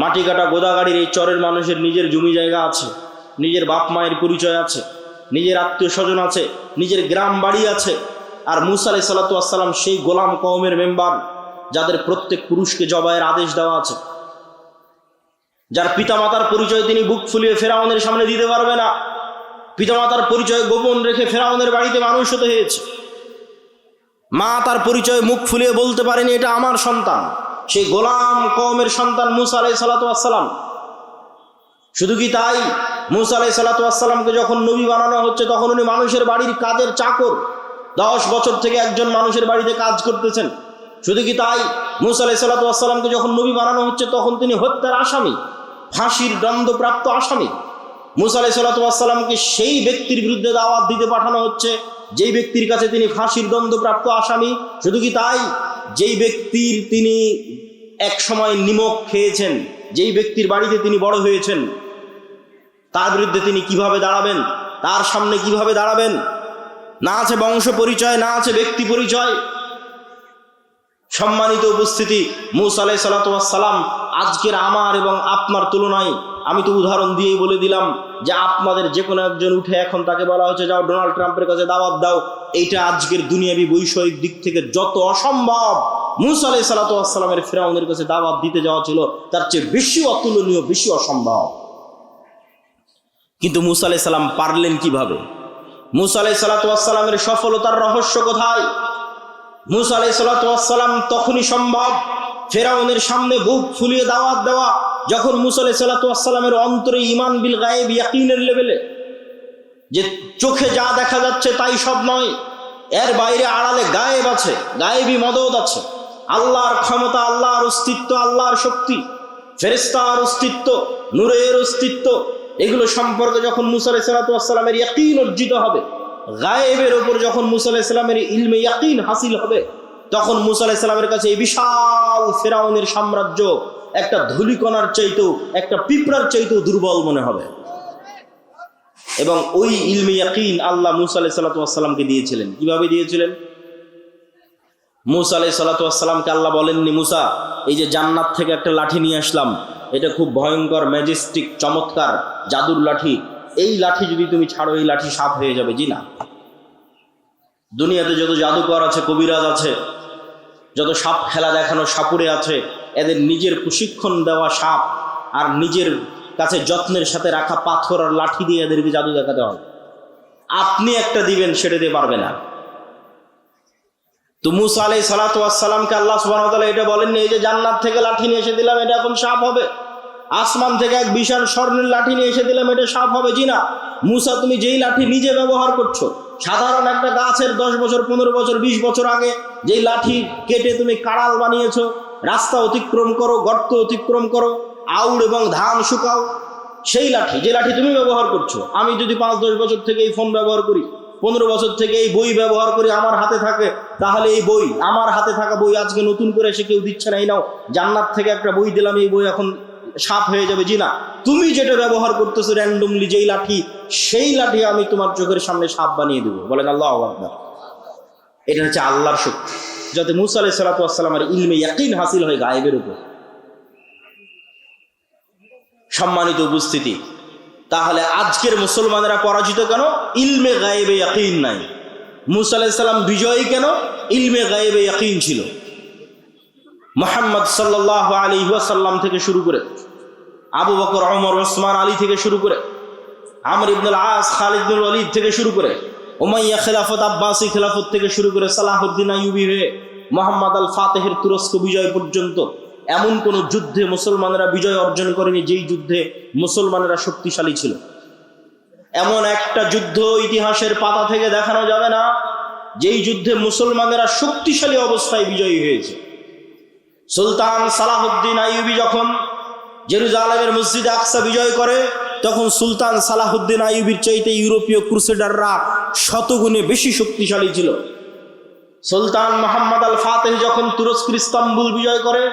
মাটি কাটা গোদাগাড়ির এই চরের মানুষের নিজের জমি জায়গা আছে, নিজের বাপ মায়ের পরিচয় আছে, নিজের আত্মীয় স্বজন আছে, নিজের গ্রাম বাড়ি আছে। আর মুসা আলাইহিস সালাতু ওয়াস সালাম সেই গোলাম কওমের মেম্বার, যাদের প্রত্যেক পুরুষকে জবাইয়ের আদেশ দেওয়া আছে, যার পিতামাতার পরিচয় তিনি বুক ফুলিয়ে ফেরাউনের সামনে দিতে পারবে না, পিতামাতার পরিচয় গোপন রেখে ফেরাউনের বাড়িতে মানুষ হতে হয়েছে। মা তার পরিচয় মুখ ফুলিয়ে বলতে পারেনি এটা আমার সন্তান। সেই গোলাম কওমের সন্তান মুসা আলাইহিস সালাতু ওয়াস সালাম। শুধু কি তাই, মুসা আলাইহিস সালাতু ওয়াস সালামকে যখন নবী বানানো হচ্ছে, তখন উনি মানুষের বাড়ির কাজের চাকর, 10 বছর থেকে একজন মানুষের বাড়িতে কাজ করতেছেন। শুধু কি তাই, মুসা আলাইহিস সালাতু ওয়াস সালামকে যখন নবী বানানো হচ্ছে, তখন তিনি হত্যার আসামি, ফাঁসির দণ্ডপ্রাপ্ত আসামি। মুসা আলাইহিস সালাতু ওয়াস সালামকে সেই ব্যক্তির বিরুদ্ধে দাওয়াত দিতে পাঠানো হচ্ছে যেই ব্যক্তির কাছে তিনি ফাঁসির দণ্ডপ্রাপ্ত আসামি। শুধু কি তাই, যেই ব্যক্তির তিনি এক সময় নিমক খেয়েছেন, যেই ব্যক্তির বাড়িতে তিনি বড় হয়েছেন, তার বিরুদ্ধে তিনি কিভাবে দাঁড়াবেন, তার সামনে কিভাবে দাঁড়াবেন? না আছে বংশ পরিচয়, না আছে ব্যক্তি পরিচয়। সম্মানিত উপস্থিতি, মূসা আলাইহিস সালাতু ওয়াস সালাম আজকের আমার এবং আপনার তুলনায়, আমি তো উদাহরণ দিয়েই বলে দিলাম যে আপনাদের যে কোনো একজন উঠে এখন তাকে বলা হচ্ছে যাও ডোনাল্ড ট্রাম্পের কাছে দাওয়াত দাও, এইটা আজকের দুনিয়াবি বৈষয়িক দিক থেকে যত অসম্ভব মূসা আলাইহিস সালাতু ওয়াস সালামের ফিরআউনের কাছে দাওয়াত দিতে যাওয়া ছিল তার চেয়ে বেশি অতুলনীয়, বেশি অসম্ভব। কিন্তু মূসা আলাইহিস সালাম পারলেন কিভাবে? মূসা আলাইহিস সালাতু ওয়াস সালামের সফলতার রহস্য কোথায়? মূসা আলাইহিস সালাতু ওয়াস সালাম তখনই সম্ভব ফিরআউনের সামনে বুক ফুলিয়ে দাওয়াত দেওয়া যখন মূসা আলাইহিস সালাতু ওয়াস সালামের অন্তরে ঈমান বিল গায়েব, ইয়াকিনের লেভেলে, যে চোখে যা দেখা যাচ্ছে তাই সব নয়, এর বাইরে আড়ালে গায়েব আছে, গায়েবী মদদ আছে, আল্লাহর ক্ষমতা, আল্লাহর অস্তিত্ব, আল্লাহর শক্তি, ফেরেশতার অস্তিত্ব, নূরের অস্তিত্ব, এগুলো সম্পর্কে যখন মূসা আলাইহিস সালাতু ওয়াস সালামের ইয়াকিন অর্জিত হবে, গায়েবের উপর যখন মূসা আলাইহিস সালামের ইলমে ইয়াকিন হাসিল হবে, তখন মূসা আলাইহিস সালামের কাছে এই বিশাল ফিরআউনের সাম্রাজ্য একটা ধূলিকণার চাইতেও, একটা পিঁপড়ার চাইতেও দুর্বল মনে হবে। এবং ওই ইলমে ইয়াকিন আল্লাহ মূসা আলাইহিস সালাতু ওয়াস সালামকে দিয়েছিলেন। কিভাবে দিয়েছিলেন? মূসা আলাইহিস সালাতু ওয়াস সালামকে আল্লাহ বলেননি, মূসা এই যে জান্নাত থেকে একটা লাঠি নিয়ে আসলাম, এটা খুব ভয়ঙ্কর, ম্যাজেস্টিক, চমৎকার জাদুর লাঠি, এই লাঠি যদি তুমি ছাড়ো এই লাঠি সাপ হয়ে যাবে। জি না, দুনিয়াতে যত জাদুকর আছে, কবিরাজ আছে, যত সাপ খেলা দেখানো সাপুরে আছে, এদের নিজের প্রশিক্ষণ দেওয়া সাপ আর নিজের কাছে যত্নের সাথে রাখা পাথর আর লাঠি দিয়ে এদেরকে জাদু দেখাতে হয়। আপনি একটা দিবেন, সেটা দিয়ে পারবে না। তো মূসা আলাইহিস সালাতু ওয়াস সালামকে আল্লাহ সুবহানাহু ওয়া তাআলা এটা বলেননি এই যে জান্নাত থেকে লাঠি নিয়ে এসে দিলাম এটা এখন সাপ হবে, আসমান থেকে এক বিশাল স্বর্ণের লাঠি নিয়ে এসে দিলাম এটা সাপ হবে। জি না, মূসা তুমি যেই লাঠি নিজে ব্যবহার করছো, সাধারণ একটা গাছের 10 বছর 15 বছর 20 বছর আগে যেই লাঠি কেটে তুমি কাড়াল বানিয়েছো, রাস্তা অতিক্রম করো, গর্ত অতিক্রম করো, আউড় এবং ধান শুকাও, সেই লাঠি, যে লাঠি তুমি ব্যবহার করছো, আমি যদি 5-10 বছর থেকে এই ফোন ব্যবহার করি, 15 বছর থেকে এই বই ব্যবহার করি, আমার হাতে থাকে, তাহলে এই বই, আমার হাতে থাকা বই আজকে নতুন করে এসে কেউ দিচ্ছে না, এই নাও জান্নাত থেকে একটা বই দিলাম, এই বই এখন সাপ হয়ে যাবে। জি না, তুমি যেটা ব্যবহার করতেছো র্যান্ডমলি যেই লাঠি, সেই লাঠি আমি তোমার চোখের সামনে সাপ বানিয়ে দেবো। বলেন আল্লাহু আকবার। এটা হচ্ছে আল্লাহর শক্তি, যাতে মূসা আলাইহিস সালাতু ওয়াস সালামের ইলমে ইয়াকিন হাসিল হয় গায়েবের উপর। সম্মানিত উপস্থিতি, তাহলে আজকের মুসলমানেরা পরাজিত কেন? ইলমে গায়েবে ইয়াকিন নাই। মূসা আলাইহিস সালাম বিজয়ী কেন? ইলমে গায়েবে ইয়াকিন ছিল। মুহাম্মদ সাল্লাল্লাহু আলাইহি ওয়াসাল্লাম থেকে শুরু করে, আবু বকর, ওমর, ওসমান, আলী থেকে শুরু করে, আমর ইবনুল আস, খালিদ বিন ওয়ালিদ থেকে শুরু করে, উমাইয়া খেলাফত, আব্বাসি খেলাফত থেকে শুরু করে সালাহুদ্দিন আইয়ুবী হয়ে মোহাম্মদ আল ফাতেহের তুরস্ক বিজয় পর্যন্ত এমন কোন যুদ্ধে মুসলমানেরা বিজয় অর্জন করেনি যেই যুদ্ধে মুসলমানেরা শক্তিশালী ছিল। এমন একটা যুদ্ধ ইতিহাসের পাতা থেকে দেখানো যাবে না যেই যুদ্ধে মুসলমানেরা শক্তিশালী অবস্থায় বিজয়ী হয়েছে। সুলতান সালাহুদ্দিন আইয়ুবী যখন জেরুজালেমের মসজিদ আকসা বিজয় করে, তখন সুলতান সালাহুদ্দিন আইয়ুবীর চাইতে ইউরোপীয় ক্রুসেডাররা শতগুণে বেশি শক্তিশালী ছিল। সুলতান মোহাম্মদ আল ফাতেহ যখন তুরস্কের ইস্তাম্বুল বিজয় করে,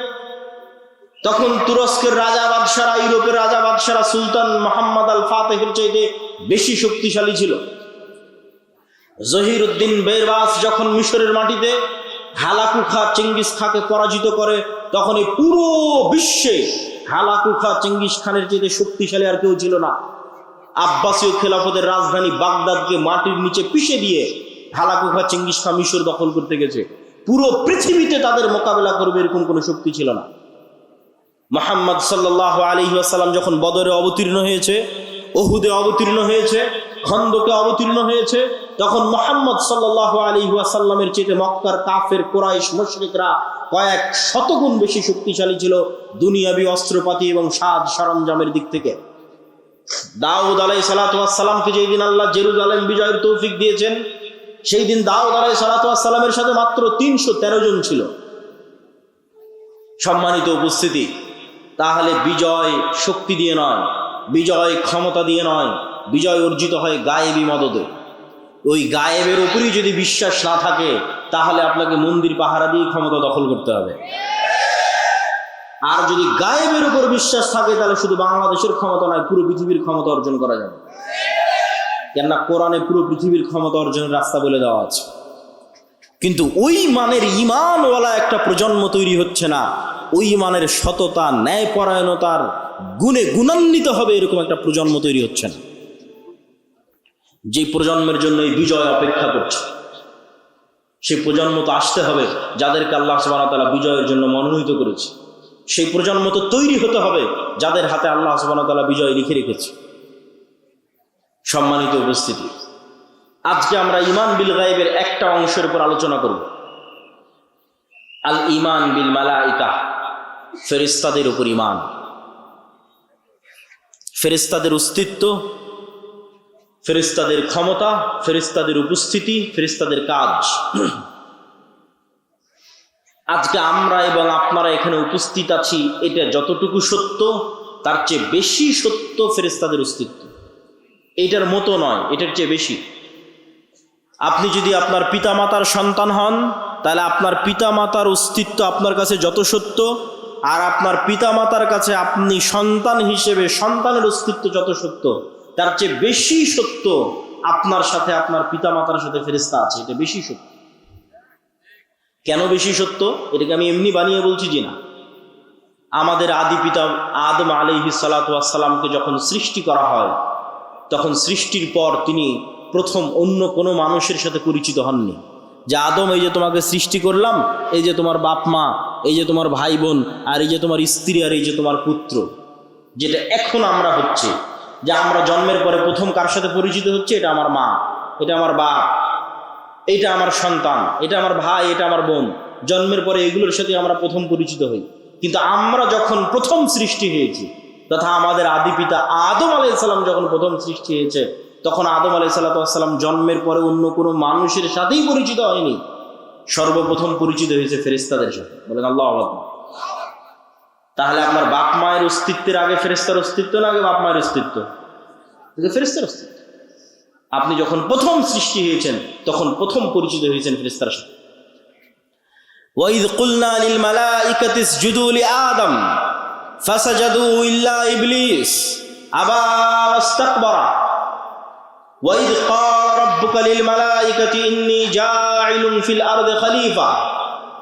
তখন তুরস্কের রাজা বাদশারা, ইউরোপের রাজা বাদশারা সুলতান মোহাম্মদ আল ফাতেহের চাইতে বেশি শক্তিশালী ছিল। জহিরুদ্দিন বেরবাস যখন মিশরের মাটিতে হালাকু খা চেঙ্গিস খাকে পরাজিত করে, তখন এই পুরো বিশ্বে হালাকু খা চেঙ্গিস খানের চাইতে শক্তিশালী আর কেউ ছিল না। আব্বাসীয় খেলাফতের রাজধানী বাগদাদকে মাটির নিচে পিষে দিয়ে হালাকু খা চেঙ্গিস খা মিশর দখল করতে গেছে। পুরো পৃথিবীতে তাদের মোকাবেলা করবে এরকম কোনো শক্তি ছিল না। মুহাম্মদ সাল্লাল্লাহু আলাইহি ওয়াসাল্লাম যখন বদরে অবতীর্ণ হয়েছে, উহুদে অবতীর্ণ হয়েছে, খন্দকে অবতীর্ণ হয়েছে, তখন মুহাম্মদ সাল্লাল্লাহু আলাইহি ওয়াসাল্লামের চেয়ে মক্কার কাফের, কুরাইশ, মুশরিকরা কয়েক শতগুণ বেশি শক্তিশালী ছিল দুনিয়াবি অস্ত্রপাতি এবং সাজ সরঞ্জামের দিক থেকে। দাউদ আলাইহিস সালাতু ওয়াস সালামকে যেই দিন আল্লাহ জেরুজালেম বিজয়ের তৌফিক দিয়েছেন, সেই দিন দাউদ আলাইহিস সালাতু ওয়াস সালামের সাথে মাত্র 313 জন ছিল। সম্মানিত উপস্থিতি, তাহলে বিজয় শক্তি দিয়ে নয়, বিজয় ক্ষমতা দিয়ে নয়, বিজয় অর্জিত হয় গায়েবী মদদে। ওই গায়েবের উপরই যদি বিশ্বাস না থাকে, তাহলে আপনাকে মন্দির পাহারা দিয়ে ক্ষমতা দখল করতে হবে। আর যদি গায়েবের উপর বিশ্বাস থাকে, তাহলে শুধু বাংলাদেশের ক্ষমতা নয়, পুরো পৃথিবীর ক্ষমতা অর্জন করা যাবে। কেননা কোরআনে পুরো পৃথিবীর ক্ষমতা অর্জনের রাস্তা বলে দেওয়া আছে। কিন্তু ওই মানের ঈমানওয়ালা একটা প্রজন্ম তৈরি হচ্ছে না, ওই মানের সততা ন্যায়পরায়ণতার গুণে গুণান্বিত হবে এরকম একটা প্রজন্ম তৈরি হচ্ছে না, যে প্রজন্মের জন্য এই বিজয় অপেক্ষা করছে। সেই প্রজন্ম তো আসতে হবে যাদেরকে আল্লাহ সুবহানাহু ওয়া তাআলা বিজয়ের জন্য মনোনীত করেছে। সেই প্রজন্ম তো তৈরি হতে হবে যাদের হাতে আল্লাহ সুবহানাহু ওয়া তাআলা বিজয় লিখে রেখেছে। সম্মানিত উপস্থিতি, আজকে আমরা ঈমান বিল গায়বের একটা অংশের উপর আলোচনা করব, আল ঈমান বিল মালাইকা, ফেরেশতাদের উপর ঈমান। ফেরেশতাদের অস্তিত্ব, ফেরেশতাদের ক্ষমতা, ফেরেশতাদের উপস্থিতি, ফেরেশতাদের কাজ। আজকে আমরা এবং আপনারা এখানে উপস্থিত আছি, এটা যতটুকু সত্য তার চেয়ে বেশি সত্য ফেরেশতাদের অস্তিত্ব। এটার মতো নয়, এটার চেয়ে বেশি। আপনি যদি আপনার পিতামাতার সন্তান হন, তাহলে আপনার পিতামাতার অস্তিত্ব আপনার কাছে যত সত্য, আর আপনার পিতামাতার কাছে আপনি সন্তান হিসেবে সন্তানের অস্তিত্ব যত সত্য, তার চেয়ে বেশি সত্য আপনার সাথে আপনার পিতামাতার সাথে ফেরেশতা আছে। এটা বেশি সত্য। কেন বেশি সত্য? এটাকে আমি এমনি বানিয়ে বলছি যে না, আমাদের আদি পিতা আদম আলাইহিস সালাতু ওয়াস সালামকে যখন সৃষ্টি করা হয়, তখন সৃষ্টির পর তিনি প্রথম অন্য কোনো মানুষের সাথে পরিচিত হননি। যে আদম, এই যে তোমাকে সৃষ্টি করলাম, এই যে তোমার বাপ মা, এই যে তোমার ভাই বোন, আর এই যে তোমার স্ত্রী, আর এই যে তোমার পুত্র, যেটা এখন আমরা হচ্ছে, যে আমরা জন্মের পরে প্রথম কার সাথে পরিচিত হচ্ছে, এটা আমার মা, এটা আমার বাপ, এটা আমার সন্তান, এটা আমার ভাই, এটা আমার বোন। জন্মের পরে এগুলোর সাথে আমরা প্রথম পরিচিত হই। কিন্তু আমরা যখন প্রথম সৃষ্টি হয়েছি, তথা আমাদের আদি পিতা আদম আলাইহিস সালাম যখন প্রথম সৃষ্টি হয়েছে, তখন আদম আলাইহিস সালাম জন্মের পরে অন্য কোনো মানুষের সাথেই পরিচিত হয়নি। সর্বপ্রথম পরিচিত হয়েছে ফেরেশতাদের সাথে। বলেন আল্লাহু আকবার। তাহলে আপনার বাপ মায়ের অস্তিত্বের আগে ফেরেশতার অস্তিত্ব, না আগে বাপ মায়ের অস্তিত্ব? ফেরেশতার অস্তিত্ব। আপনি যখন প্রথম সৃষ্টি হয়েছেন, তখন প্রথম পরিচিত হয়েছেন ফেরেশতার সাথে। ওয়াইদ কুলনা লিল মালাইকাতি ইসজুদু লিআদম ফাসাজাদু ইল্লা ইবলিস আবা ওয়াস্তাকবারা। ওয়াইদ ক্বালা রাব্বুকা লিল মালাইকাতি ইন্নী জাইলুন ফিল আরদি খলিফা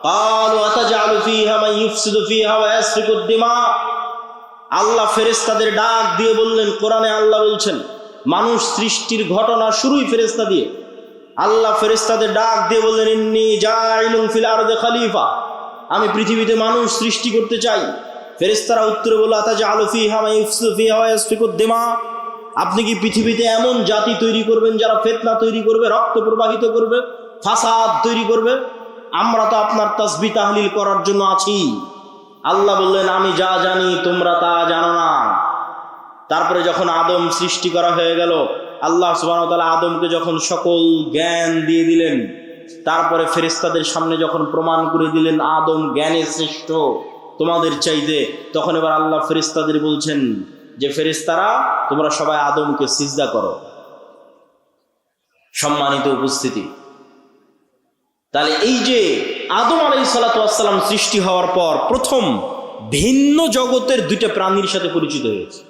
ক্বালু আতাজআলু ফীহা মান ইফসিদু ফীহা ওয়া ইয়াসফিকুদ দিমা। আল্লাহ ফেরেশতাদের ডাক দিয়ে বললেন, কোরআনে আল্লাহ বলছেন, মানুষ সৃষ্টির ঘটনা শুরুই ফেরেশতা দিয়ে। আল্লাহ ফেরেশতাদের ডাক দিয়ে বললেন, ইন্নী জাইলুন ফিল আরদি খলিফা, আমি পৃথিবীতে মানুষ সৃষ্টি করতে চাই। ফেরেশতারা উত্তরে বলল, আতাজআলু ফীহা মান ইফসিদু ফীহা ওয়া ইয়াসফিকুদ দিমা, আপনি কি পৃথিবীতে এমন জাতি তৈরি করবেন যারা ফিতনা তৈরি করবে, রক্ত প্রবাহিত করবে, ফাসাদ তৈরি করবে? আমরা তো আপনার তাসবিহ তাহলিল করার জন্য আছি। আল্লাহ বললেন, আমি যা জানি তোমরা তা জানো না। তারপরে যখন আদম সৃষ্টি করা হয়ে গেল, আল্লাহ সুবহানাহু ওয়া তাআলা আদমকে যখন সকল জ্ঞান দিয়ে দিলেন, তারপরে ফেরেশতাদের সামনে যখন প্রমাণ করে দিলেন আদম জ্ঞানে শ্রেষ্ঠ তোমাদের চাইতে, তখন এবার আল্লাহ ফেরেশতাদের বলছেন যে, ফেরেশতারা তোমরা সবাই আদমকে সিজদা করো। সম্মানিত উপস্থিতি, তাহলে এই যে আদম আলাইহিস সালাতু ওয়াস সালাম সৃষ্টি হওয়ার পর প্রথম ভিন্ন জগতের দুইটা প্রাণীর সাথে পরিচিত হয়েছে।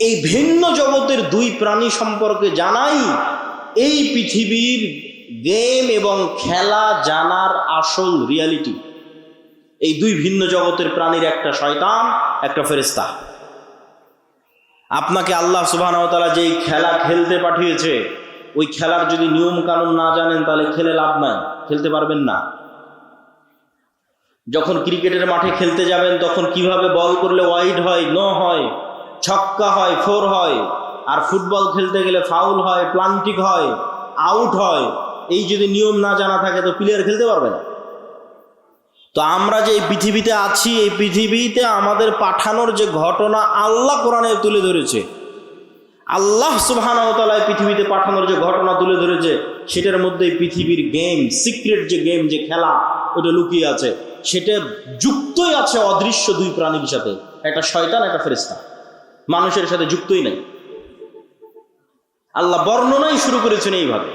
এই ভিন্ন জগতের দুই প্রাণী সম্পর্কে জানাই এই পৃথিবীর গেম এবং খেলা জানার আসল রিয়ালিটি। এই দুই ভিন্ন জগতের প্রাণীর, একটা শয়তান, একটা ফেরেশতা। আপনাকে আল্লাহ সুবহানাহু ওয়া তাআলা যেই খেলা খেলতে পাঠিয়েছে, ওই খেলার যদি নিয়ম কানুন না জানেন, তাহলে খেলে লাভ নাই, খেলতে পারবেন না। যখন ক্রিকেটের মাঠে খেলতে যাবেন, তখন কিভাবে বল করলে ওয়াইড হয়, নো হয়, ছক্কা হয়, ফোর হয়, আর ফুটবল খেলতে গেলে ফাউল হয়, প্লান্টিক হয়, আউট হয়। এই যদি নিয়ম না জানা থাকে, তো প্লেয়ার খেলতে পারবে না। তো আমরা যে এই পৃথিবীতে আছি, এই পৃথিবীতে আমাদের পাঠানোর যে ঘটনা আল্লাহ কোরআনে তুলে ধরেছে, আল্লাহ সুবহানাহু ওয়া তাআলা পৃথিবীতে পাঠানোর যে ঘটনা তুলে ধরেছে, সেটার মধ্যে পৃথিবীর গেম, সিক্রেট যে গেম, যে খেলা, ওটা লুকিয়ে আছে। সেটা যুক্তই আছে অদৃশ্য দুই প্রাণীর সাথে, একটা শয়তান, একটা ফেরেশতা। মানুষের সাথে যুক্তই নাই। আল্লাহ বর্ণনাই শুরু করেছেন এইভাবে।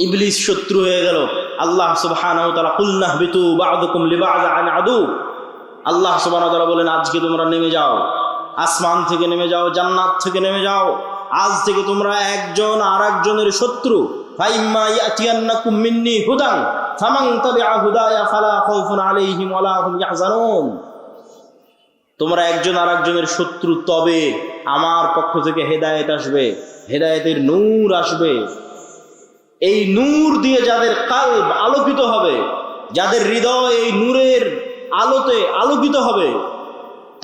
ইবলিস শত্রু হয়ে গেল। আল্লাহ সুবহানাহু ওয়া তাআলা কুলনা বিতু বা'দুকুম লিবা'দিন আদু। আল্লাহ সুবহানাহু ওয়া তাআলা বলেন, আজকে তোমরা নেমে যাও, আসমান থেকে নেমে যাও, জান্নাত থেকে নেমে যাও। আজ থেকে তোমরা একজন আর একজনের শত্রু। ফাইম্মা ইয়াতিয়ান্নাকুম মিন্নি হুদান ফামান তাবিআ হুদায়া ফালা খাউফুন আলাইহিম ওয়ালা হুম ইয়াহজানুন। তোমরা একজন আরেকজনের শত্রু, তবে আমার পক্ষ থেকে হেদায়েত আসবে, হেদায়েতের নূর আসবে। এই নূর দিয়ে যাদের কলব আলোকিত হবে, যাদের হৃদয় এই নূরের আলোতে আলোকিত হবে,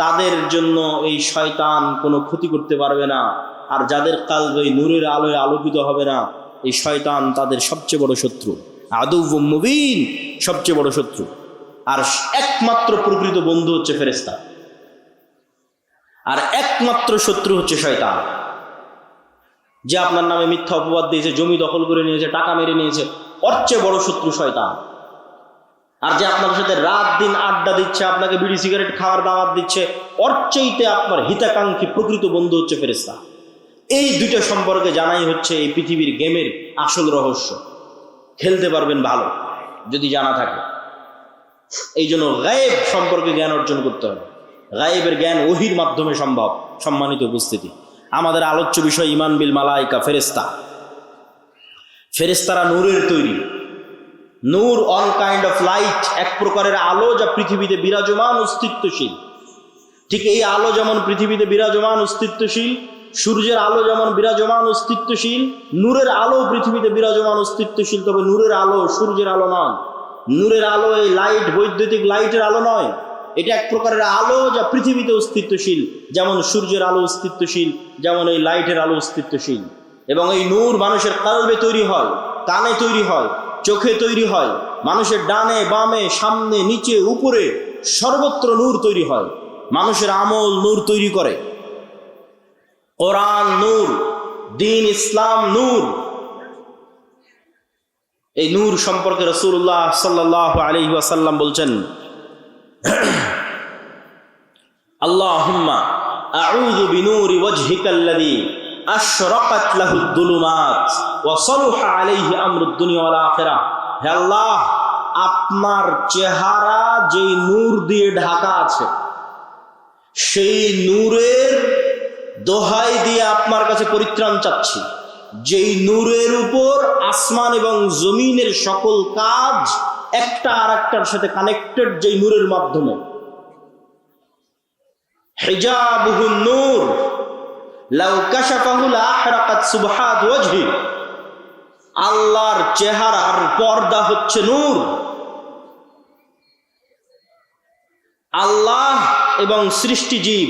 তাদের জন্য এই শয়তান কোনো ক্ষতি করতে পারবে না। আর যাদের কলব এই নূরের আলোয় আলোকিত হবে না, এই শয়তান তাদের সবচেয়ে বড় শত্রু, আদুউম মুবিন, সবচেয়ে বড় শত্রু। আর একমাত্র প্রকৃত বন্ধু হচ্ছে ফেরেশতা, আর একমাত্র শত্রু হচ্ছে শয়তান। যে আপনার নামে মিথ্যা অপবাদ দিয়েছে, জমি দখল করে নিয়েছে, টাকা মেরে নিয়েছে, ওর চেয়ে বড় শত্রু শয়তান। আর যে আপনার সাথে রাত দিন আড্ডা দিচ্ছে, আপনাকে বিড়ি সিগারেট খাওয়ার দাওয়াত দিচ্ছে, ওর চাইতে আপনার হিতাকাঙ্ক্ষী প্রকৃত বন্ধু হচ্ছে ফেরেশতা। এই দুইটা সম্পর্কে জানাই হচ্ছে এই পৃথিবীর গেমের আসল রহস্য। খেলতে পারবেন ভালো যদি জানা থাকে। এই জন্য গায়েব সম্পর্কে জ্ঞান অর্জন করতে হবে। গায়েবের জ্ঞান ওহির মাধ্যমে সম্ভব। সম্মানিত উপস্থিতি, আমাদের আলোচ্য বিষয় ঈমান বিল মালায়েকা, ফেরেশতা। ফেরেশতারা নূরের তৈরি। নূর অন কাইন্ড অফ লাইট, এক প্রকারের আলো যা পৃথিবীতে বিরাজমান অস্তিত্বশীল। ঠিক এই আলো যেমন পৃথিবীতে বিরাজমান অস্তিত্বশীল, সূর্যের আলো যেমন বিরাজমান অস্তিত্বশীল, নূরের আলো পৃথিবীতে বিরাজমান অস্তিত্বশীল। তবে নূরের আলো সূর্যের আলো নয়। নূরের আলো এই লাইট, বৈদ্যুতিক লাইটের আলো নয়। এটা এক প্রকারের আলো যা পৃথিবীতে অস্তিত্বশীল, যেমন সূর্যের আলো অস্তিত্বশীল, যেমন এই লাইটের আলো অস্তিত্বশীল। এবং এই নূর মানুষের কলবে তৈরি হয়, কানে তৈরি হয়, চোখে তৈরি হয়, মানুষের ডানে বামে সামনে নিচে উপরে সর্বত্র নূর তৈরি হয়। মানুষের আমল নূর তৈরি করে। কোরআন নূর, দ্বীন ইসলাম নূর। এই নূর সম্পর্কে রাসূলুল্লাহ সাল্লাল্লাহু আলাইহি ওয়াসাল্লাম বলছেন, আল্লাহুম্মা আউযু বিনূরি ওয়াজহিকাল্লাযী আশরাকাত লাহুদ দুলুমাত ওয়া সালাহা আলাইহি আমরুদ দুনিয়া ওয়াল আখিরাহ। হে আল্লাহ, আপনার চেহারা যেই নূর দিয়ে ঢাকা আছে, সেই নূরের দোহাই দিয়ে আপনার কাছে পরিত্রাণ চাচ্ছি, যেই নূরের উপর আসমান এবং জমিনের সকল কাজ একটা আর একটার সাথে কানেক্টেড, যেই নূরের মাধ্যমে। হিজাবুহুন নূর লাউ কাশাফাহু লাহরাকাত সুবহাত ওয়াজহি। আল্লাহর চেহারার পর্দা হচ্ছে নূর। আল্লাহ এবং সৃষ্টিজীব,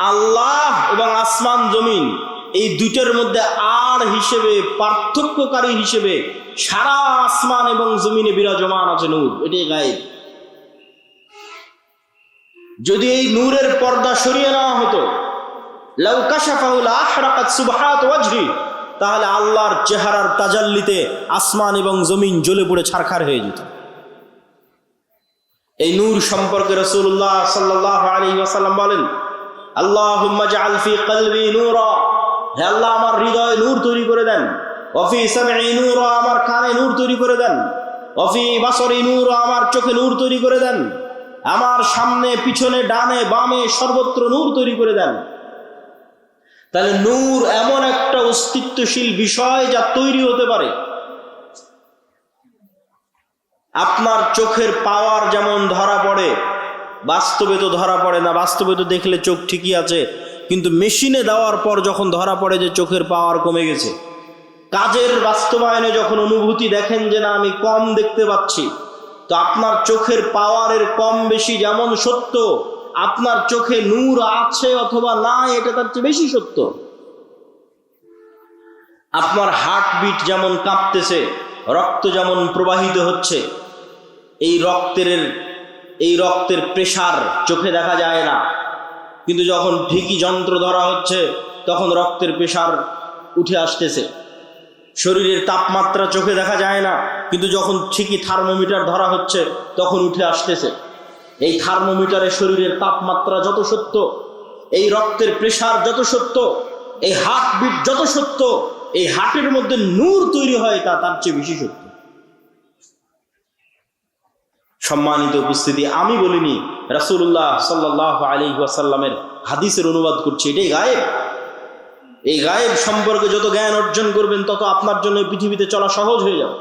আল্লাহ এবং আসমান জমিন, এই দুইটার মধ্যে আর হিসেবে, পার্থক্যকারী হিসেবে সারা আসমান এবং জমিনে বিরাজমান আছে নূর। এটাই গায়েব। যদি এই নূরের পর্দা সরিয়ে নেওয়া হতো, লাউ কাশাফাহু লাহরাকাত সুবহাত ওয়াজহি, তাহলে আল্লাহর চেহারার তাজাল্লিতে আসমান এবং জমিন জ্বলে পড়ে ছারখার হয়ে যেত। এই নূর সম্পর্কে রাসূলুল্লাহ সাল্লাল্লাহু আলাইহি ওয়াসাল্লাম বলেন, আল্লাহুম্মা জাআল ফি কলবি নূরা। হে আল্লাহ, আমার হৃদয়ে নূর তৈরি করে দেন। ওয়া ফি সামঈ নূরা, আমার কানে নূর তৈরি করে দেন। ওয়া ফি বাসরি নূরা, আমার চোখে নূর তৈরি করে দেন। আমার সামনে পিছনে ডানে বামে সর্বত্র নূর তৈরি করে দেন। তাহলে নূর এমন একটা অস্তিত্বশীল বিষয় যা তৈরি হতে পারে। আপনার চোখের পাওয়ার যেমন ধরা পড়ে, বাস্তবে তো ধরা পড়ে না। বাস্তবে তো দেখলে চোখ ঠিকই আছে, কিন্তু মেশিনে দেওয়ার পর যখন ধরা পড়ে যে চোখের পাওয়ার কমে গেছে, কাজের বাস্তবায়নে যখন অনুভূতি দেখেন যে না, আমি কম দেখতে পাচ্ছি, তো আপনার চোখের পাওয়ারের কম বেশি যেমন সত্য, আপনার চোখে নূর আছে অথবা না, এটা তার চেয়ে বেশি সত্য। আপনার হার্টবিট যেমন কাঁপতেছে, রক্ত যেমন প্রবাহিত হচ্ছে, এই রক্তের প্রেসার চোখে দেখা যায় না, কিন্তু যখন ঠিকই যন্ত্র ধরা হচ্ছে তখন রক্তের প্রেসার উঠে আসতেছে। শরীরের তাপমাত্রা চোখে দেখা যায় না, কিন্তু যখন ঠিকই থার্মোমিটার ধরা হচ্ছে তখন উঠে আসতেছে। এই থার্মোমিটারে শরীরের তাপমাত্রা যত সত্য, এই রক্তের প্রেসার যত সত্য, এই হার্টবিট যত সত্য, এই হার্টের মধ্যে নূর তৈরি হয় তার চেয়ে বেশি সত্য। সম্মানিত উপস্থিতি, আমি বলিনি, রাসূলুল্লাহ সাল্লাল্লাহু আলাইহি ওয়াসাল্লামের হাদিসের অনুবাদ করছি। এটাই গায়েব। এই গায়েব সম্পর্কে যত জ্ঞান অর্জন করবেন তত আপনার জন্য পৃথিবীতে চলা সহজ হয়ে যাবে।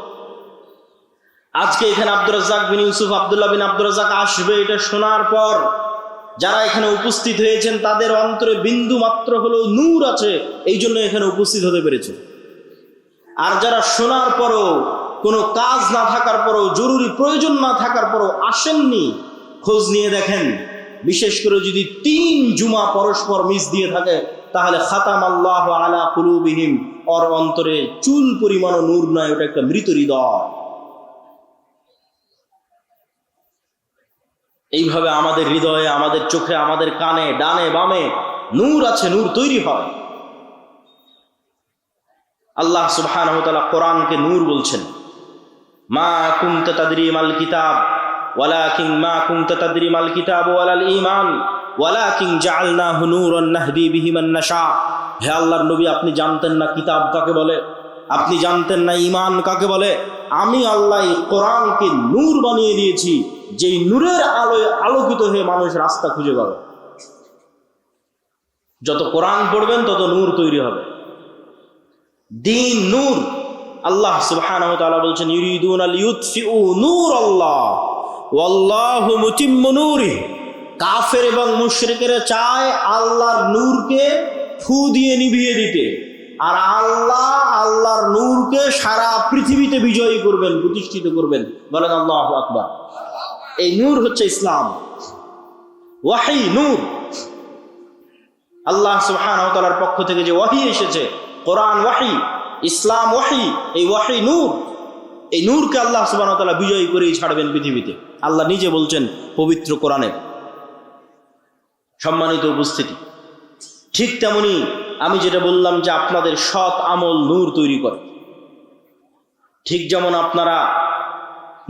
আজকে এখানে আব্দুর রাজ্জাক বিন ইউসুফ, আব্দুল্লাহ বিন আব্দুর রাজ্জাক আসবে, এটা শোনার পর যারা এখানে উপস্থিত হয়েছেন তাদের অন্তরে বিন্দু মাত্র হলেও নূর আছে, এই জন্য এখানে উপস্থিত হতে পেরেছে। আর যারা শোনার পরও কোনো কাজ না থাকার পরও, জরুরি প্রয়োজন না থাকার পরও আসেননি, খোঁজ নিয়ে দেখেন, বিশেষ করে যদি 3 জুমা পরস্পর মিস দিয়ে থাকে, তাহলে খাতামাল্লাহু আলা কুলুবিহিম, ওর অন্তরে চুল পরিমাণ নূর নয়, ওটা একটা মৃত হৃদয়। এইভাবে আমাদের হৃদয়ে, আমাদের চোখে, আমাদের কানে, ডানে বামে নূর আছে, নূর তৈরি হয়। আল্লাহ সুবহানাহু ওয়া তাআলা কোরআনকে নূর বলছেন। মা কুনতা তাদরি মাল কিতাব ওয়ালাকিন মা কুনতা তাদরি মাল কিতাব ওয়ালাল ঈমান ওয়ালাকিন জাআলনাহু নূরান নাহদি বিহি মান নাশা। হে আল্লাহর নবী, আপনি জানতেন না কিতাব কাকে বলে, আপনি জানতেন না ঈমান কাকে বলে। আমি আল্লাহ এই কোরআনকে নূর বানিয়ে দিয়েছি, যেই নূরের আলোয় আলোকিত হয়ে মানুষ রাস্তা খুঁজে পাবে। যত কোরআন পড়বেন তত নূর তৈরি হবে। দিন নূর। আল্লাহ সুবহানাহু ওয়া তাআলা বলছেন, ইউরিদুনা লিইউতফিউ নূরাল্লাহ ওয়াল্লাহু মুতিম্মু নূরিহি। কাফের এবং মুশরিকেরা চায় আল্লাহর নূরকে ফু দিয়ে নিভিয়ে দিতে, আর আল্লাহ আল্লাহর নূরকে সারা পৃথিবীতে বিজয়ী করবেন, প্রতিষ্ঠিত করবেন। বলেন আল্লাহু আকবার। এই নূর হচ্ছে ইসলাম। ওয়াহী নূর। আল্লাহ সুবহানাহু ওয়া তাআলার পক্ষ থেকে যে ওয়াহী এসেছে, কোরআন ওয়াহী, ইসলাম ওয়াহী, এই ওয়াহী নূর। এই নূরকে আল্লাহ সুবহানাহু ওয়া তাআলা বিজয়ী করেই ছাড়বেন পৃথিবীতে। আল্লাহ নিজে বলছেন পবিত্র কোরআনে। সম্মানিত উপস্থিতি, ঠিক তেমনি আমি যেটা বললাম যে আপনাদের সৎ আমল নূর তৈরি করে। ঠিক যেমন আপনারা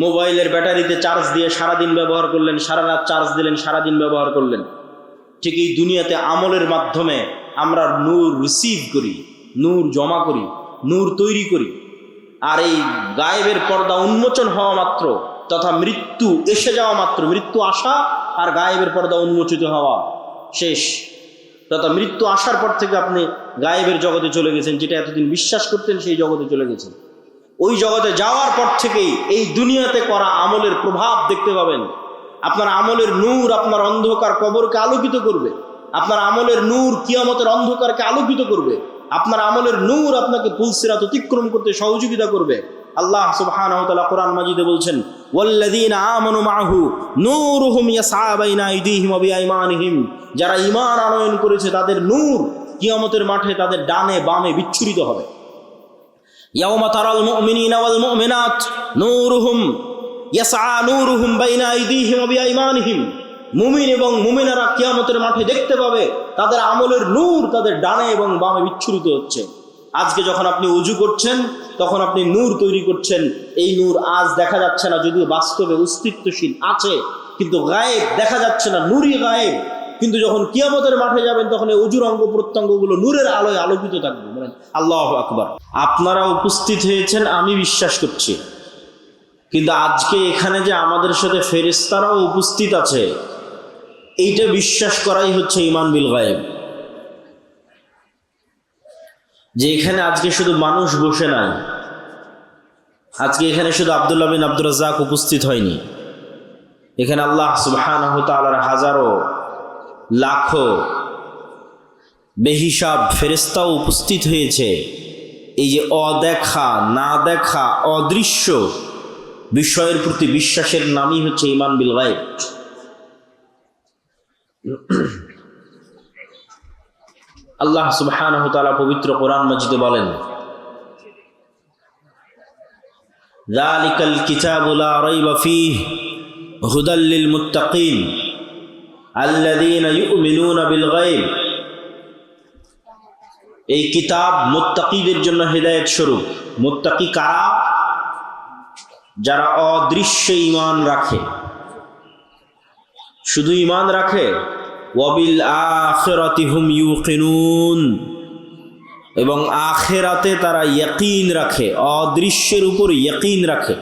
মোবাইলের ব্যাটারিতে চার্জ দিয়ে সারাদিন ব্যবহার করলেন, সারা রাত চার্জ দিলেন, সারাদিন ব্যবহার করলেন, ঠিক এই দুনিয়াতে আমলের মাধ্যমে আমরা নূর রিসিভ করি, নূর জমা করি, নূর তৈরি করি। আর এই গায়েবের পর্দা উন্মোচন হওয়া মাত্র, তথা মৃত্যু এসে যাওয়া মাত্র, মৃত্যু আসা আর গায়েবের পর্দা উন্মোচিত হওয়া শেষ। তথা মৃত্যু আসার পর থেকে আপনি গায়েবের জগতে চলে গেছেন, যেটা এতদিন বিশ্বাস করতেন সেই জগতে চলে গেছেন। ওই জগতে যাওয়ার পর থেকেই এই দুনিয়াতে করা আমলের প্রভাব দেখতে পাবেন। আপনার আমলের নূর আপনার অন্ধকার কবরকে আলোকিত করবে, আপনার আমলের নূর কিয়ামতের অন্ধকারকে আলোকিত করবে, আপনার আমলের নূর আপনাকে পুলসিরাত অতিক্রম করতে সহযোগিতা করবে। আল্লাহ সুবহানাহু ওয়া তাআলা কোরআন মাজিদে বলছেন, ওয়াল্লাযীনা আমানু মাআহু নূরুহুম ইয়াসআ বাইনা আইদিহিম ওয়া বিআইমানিহিম। যারা ঈমান আনয়ন করেছে তাদের নূর কিয়ামতের মাঠে তাদের ডানে বামে বিচ্ছুরিত হবে। ইয়াওমা তারাল মুমিনিনা ওয়াল মুমিনাত নূরুহুম ইয়াসআ নূরুহুম বাইনা আইদিহিম ওয়া বিআইমানিহিম। মুমিন এবং মুমিনারা কিয়ামতের মাঠে দেখতে পাবে তাদের আমলের নূর তাদের ডানে এবং বামে বিচ্ছুরিত হচ্ছে। আজকে যখন আপনি ওযু করছেন তখন আপনি নূর তৈরি করছেন। এই নূর আজ দেখা যাচ্ছে না, যদিও বাস্তবে অস্তিত্বশীল আছে, কিন্তু গায়েব দেখা যাচ্ছে না, নূরই গায়েব। কিন্তু যখন কিয়ামতের মাঠে যাবেন তখন এই ওযুর অঙ্গ প্রত্যঙ্গগুলো নূরের আলোয় আলোকিত থাকবে। বলেন আল্লাহু আকবার। আপনারা উপস্থিত হয়েছেন আমি বিশ্বাস করছি, কিন্তু আজকে এখানে যে আমাদের সাথে ফেরেশতারাও উপস্থিত আছে, এইটা বিশ্বাস করাই হচ্ছে ঈমান বিল গায়েব। যে এখানে আজকে শুধু মানুষ বসে নাই, আজকে এখানে শুধু আব্দুল্লাহ বিন আব্দুর রাজ্জাক উপস্থিত হয়নি, এখানে আল্লাহ সুবহানাহু ওয়া তাআলার হাজারো লাখো বেহিসাব ফেরেশতাও উপস্থিত হয়েছে। এই যে অদেখা, না দেখা, অদৃশ্য বিষয়ের প্রতি বিশ্বাসের নামই হচ্ছে ঈমান বিল গায়ব। আল্লাহ সুবহানাহু ওয়া তাআলা পবিত্র কোরআন মাজিদে বলেন, যালিকাল কিতাবু লা রাইবা ফীহি হুদাল লিল মুত্তাকিন আল্লাযীনা ইউমিনুনা বিল গায়ব। এই কিতাব মুত্তাকিদের জন্য হেদায়েত স্বরূপ। মুত্তাকি কারা? যারা অদৃশ্যে ঈমান রাখে। শুধু ঈমান রাখে, ওয়াবিল আখিরাতি হুম ইউকিনুন, এবং আখিরাতে তারা ইয়াকিন রাখে, অদৃশ্যের উপর ইয়াকিন রাখে।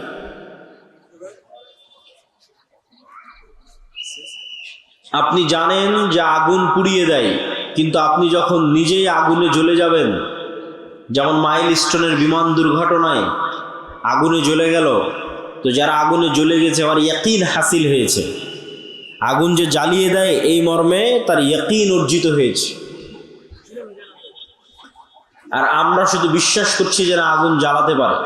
আপনি জানেন যে আগুন পুড়িয়ে দেয়, কিন্তু আপনি যখন নিজেই আগুনে জ্বলে যাবেন, যেমন মাইলস্টোনের বিমান দুর্ঘটনায় আগুনে জ্বলে গেল, তো যারা আগুনে জ্বলে গেছে আমার ইয়াকিন হাসিল হয়েছে, আগুন যে জ্বালিয়ে দেয় এই মর্মে তার ইয়াকিন অর্জিত হয়েছে। আর আমরা শুধু বিশ্বাস করছি যে না আগুন জ্বালাতে পারে।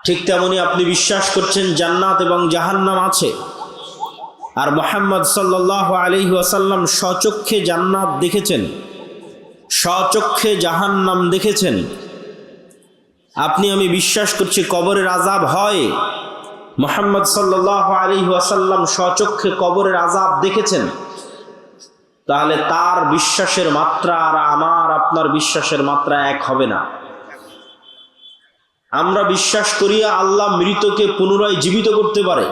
ঠিক তেমনি আপনি বিশ্বাস করছেন জান্নাত এবং জাহান্নাম আছে, আর মুহাম্মদ সাল্লাল্লাহু আলাইহি ওয়াসাল্লাম স্বচক্ষে জান্নাত দেখেছেন, স্বচক্ষে জাহান্নাম দেখেছেন। আপনি আমি বিশ্বাস করছি কবরের আযাব হয়, মুহাম্মদ সাল্লাল্লাহু আলাইহি ওয়াসাল্লাম স্বচক্ষে কবরের আযাব দেখেছেন। তাহলে তার বিশ্বাসের মাত্রা আর আমার আপনার বিশ্বাসের মাত্রা এক হবে না। আমরা বিশ্বাস করি আল্লাহ মৃতকে পুনরায় জীবিত করতে পারে,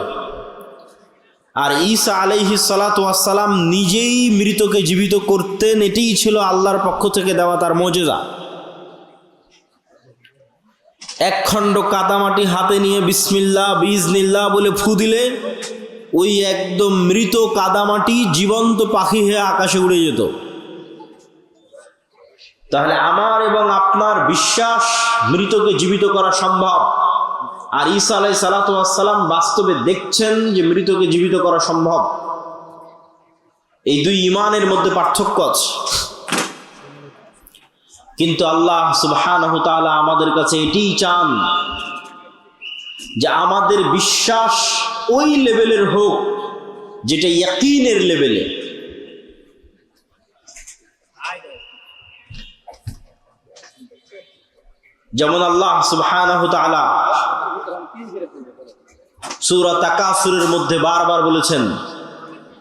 আর ঈসা আলাইহিস সালাতু ওয়াস সালাম নিজেই মৃতকে জীবিত করতেন। এটাই ছিল আল্লাহর পক্ষ থেকে দেওয়া তার মুজিজা। এক খণ্ড কাদামাটি হাতে নিয়ে বিসমিল্লাহ বিইজনিল্লাহ বলে ফু দিলে ওই একদম মৃত কাদামাটি জীবন্ত পাখি হয়ে আকাশে উড়ে যেত। তাহলে আমার এবং আপনার বিশ্বাস মৃতকে জীবিত করা সম্ভব, আর ঈসা আলাইহিস সালাতু ওয়াস সালাম বাস্তবে দেখছেন যে মৃতকে জীবিত করা সম্ভব। এই দুই ঈমানের মধ্যে পার্থক্য আছে। কিন্তু আল্লাহ সুবহানাহু ওয়া তাআলা আমাদের কাছে এটাই চান যে আমাদের বিশ্বাস ওই লেভেলের হোক যেটা ইয়াকিনের লেভেলে। যেমন আল্লাহ সুবহানাহু ওয়া তাআলা সূরা তাকাসুরের মধ্যে বারবার বলেছেন,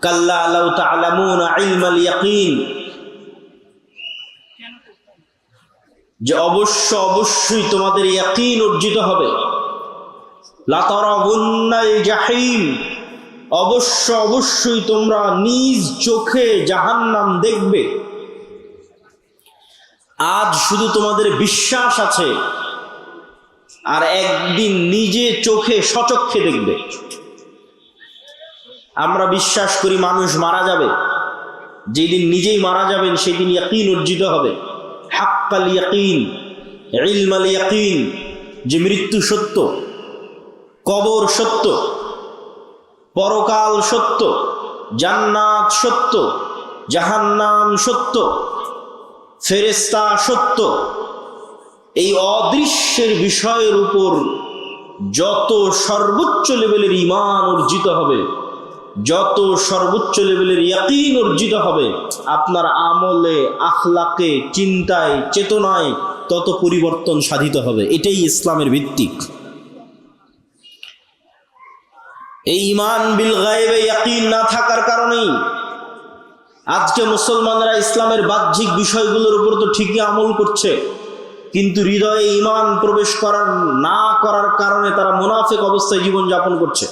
কাল্লা লাউ তা'লামুনা ইলমাল ইয়াকিন, যে অবশ্যই তোমাদের ইয়াকিন অর্জিত হবে। লাতারাউন্নাল জাহিম, অবশ্যই তোমরা নিজ চোখে জাহান্নাম দেখবে। আজ শুধু তোমাদের বিশ্বাস আছে, আর একদিন নিজে চোখে স্বচক্ষে দেখবে। আমরা বিশ্বাস করি মানুষ মারা যাবে, যেদিন নিজেই মারা যাবেন সেদিন ইয়াকিন অর্জিত হবে। হাক্কাল ইয়াকিন, ইলমাল ইয়াকিন, যে মৃত্যু সত্য, কবর সত্য, পরকাল সত্য, জান্নাত সত্য, জাহান্নাম সত্য, ফেরেশতা সত্য। এই অদৃশ্যের বিষয়ের উপর যত সর্বোচ্চ লেভেলের ঈমান অর্জিত হবে, যত সর্বোচ্চ লেভেলের ইয়াকিন অর্জিত হবে, আপনার আমলে, আখলাকে, চিন্তায়, চেতনায় তত পরিবর্তন সাধিত হবে। এটাই ইসলামের ভিত্তি। এই ঈমান বিল গায়বে ইয়াকিন না থাকার কারণেই আজকে মুসলমানরা ইসলামের বাহ্যিক বিষয়গুলোর উপর তো ঠিকই আমল করছে, কিন্তু হৃদয়ে ঈমান প্রবেশ না করার কারণে তারা মুনাফিক অবস্থায় জীবন যাপন করছে।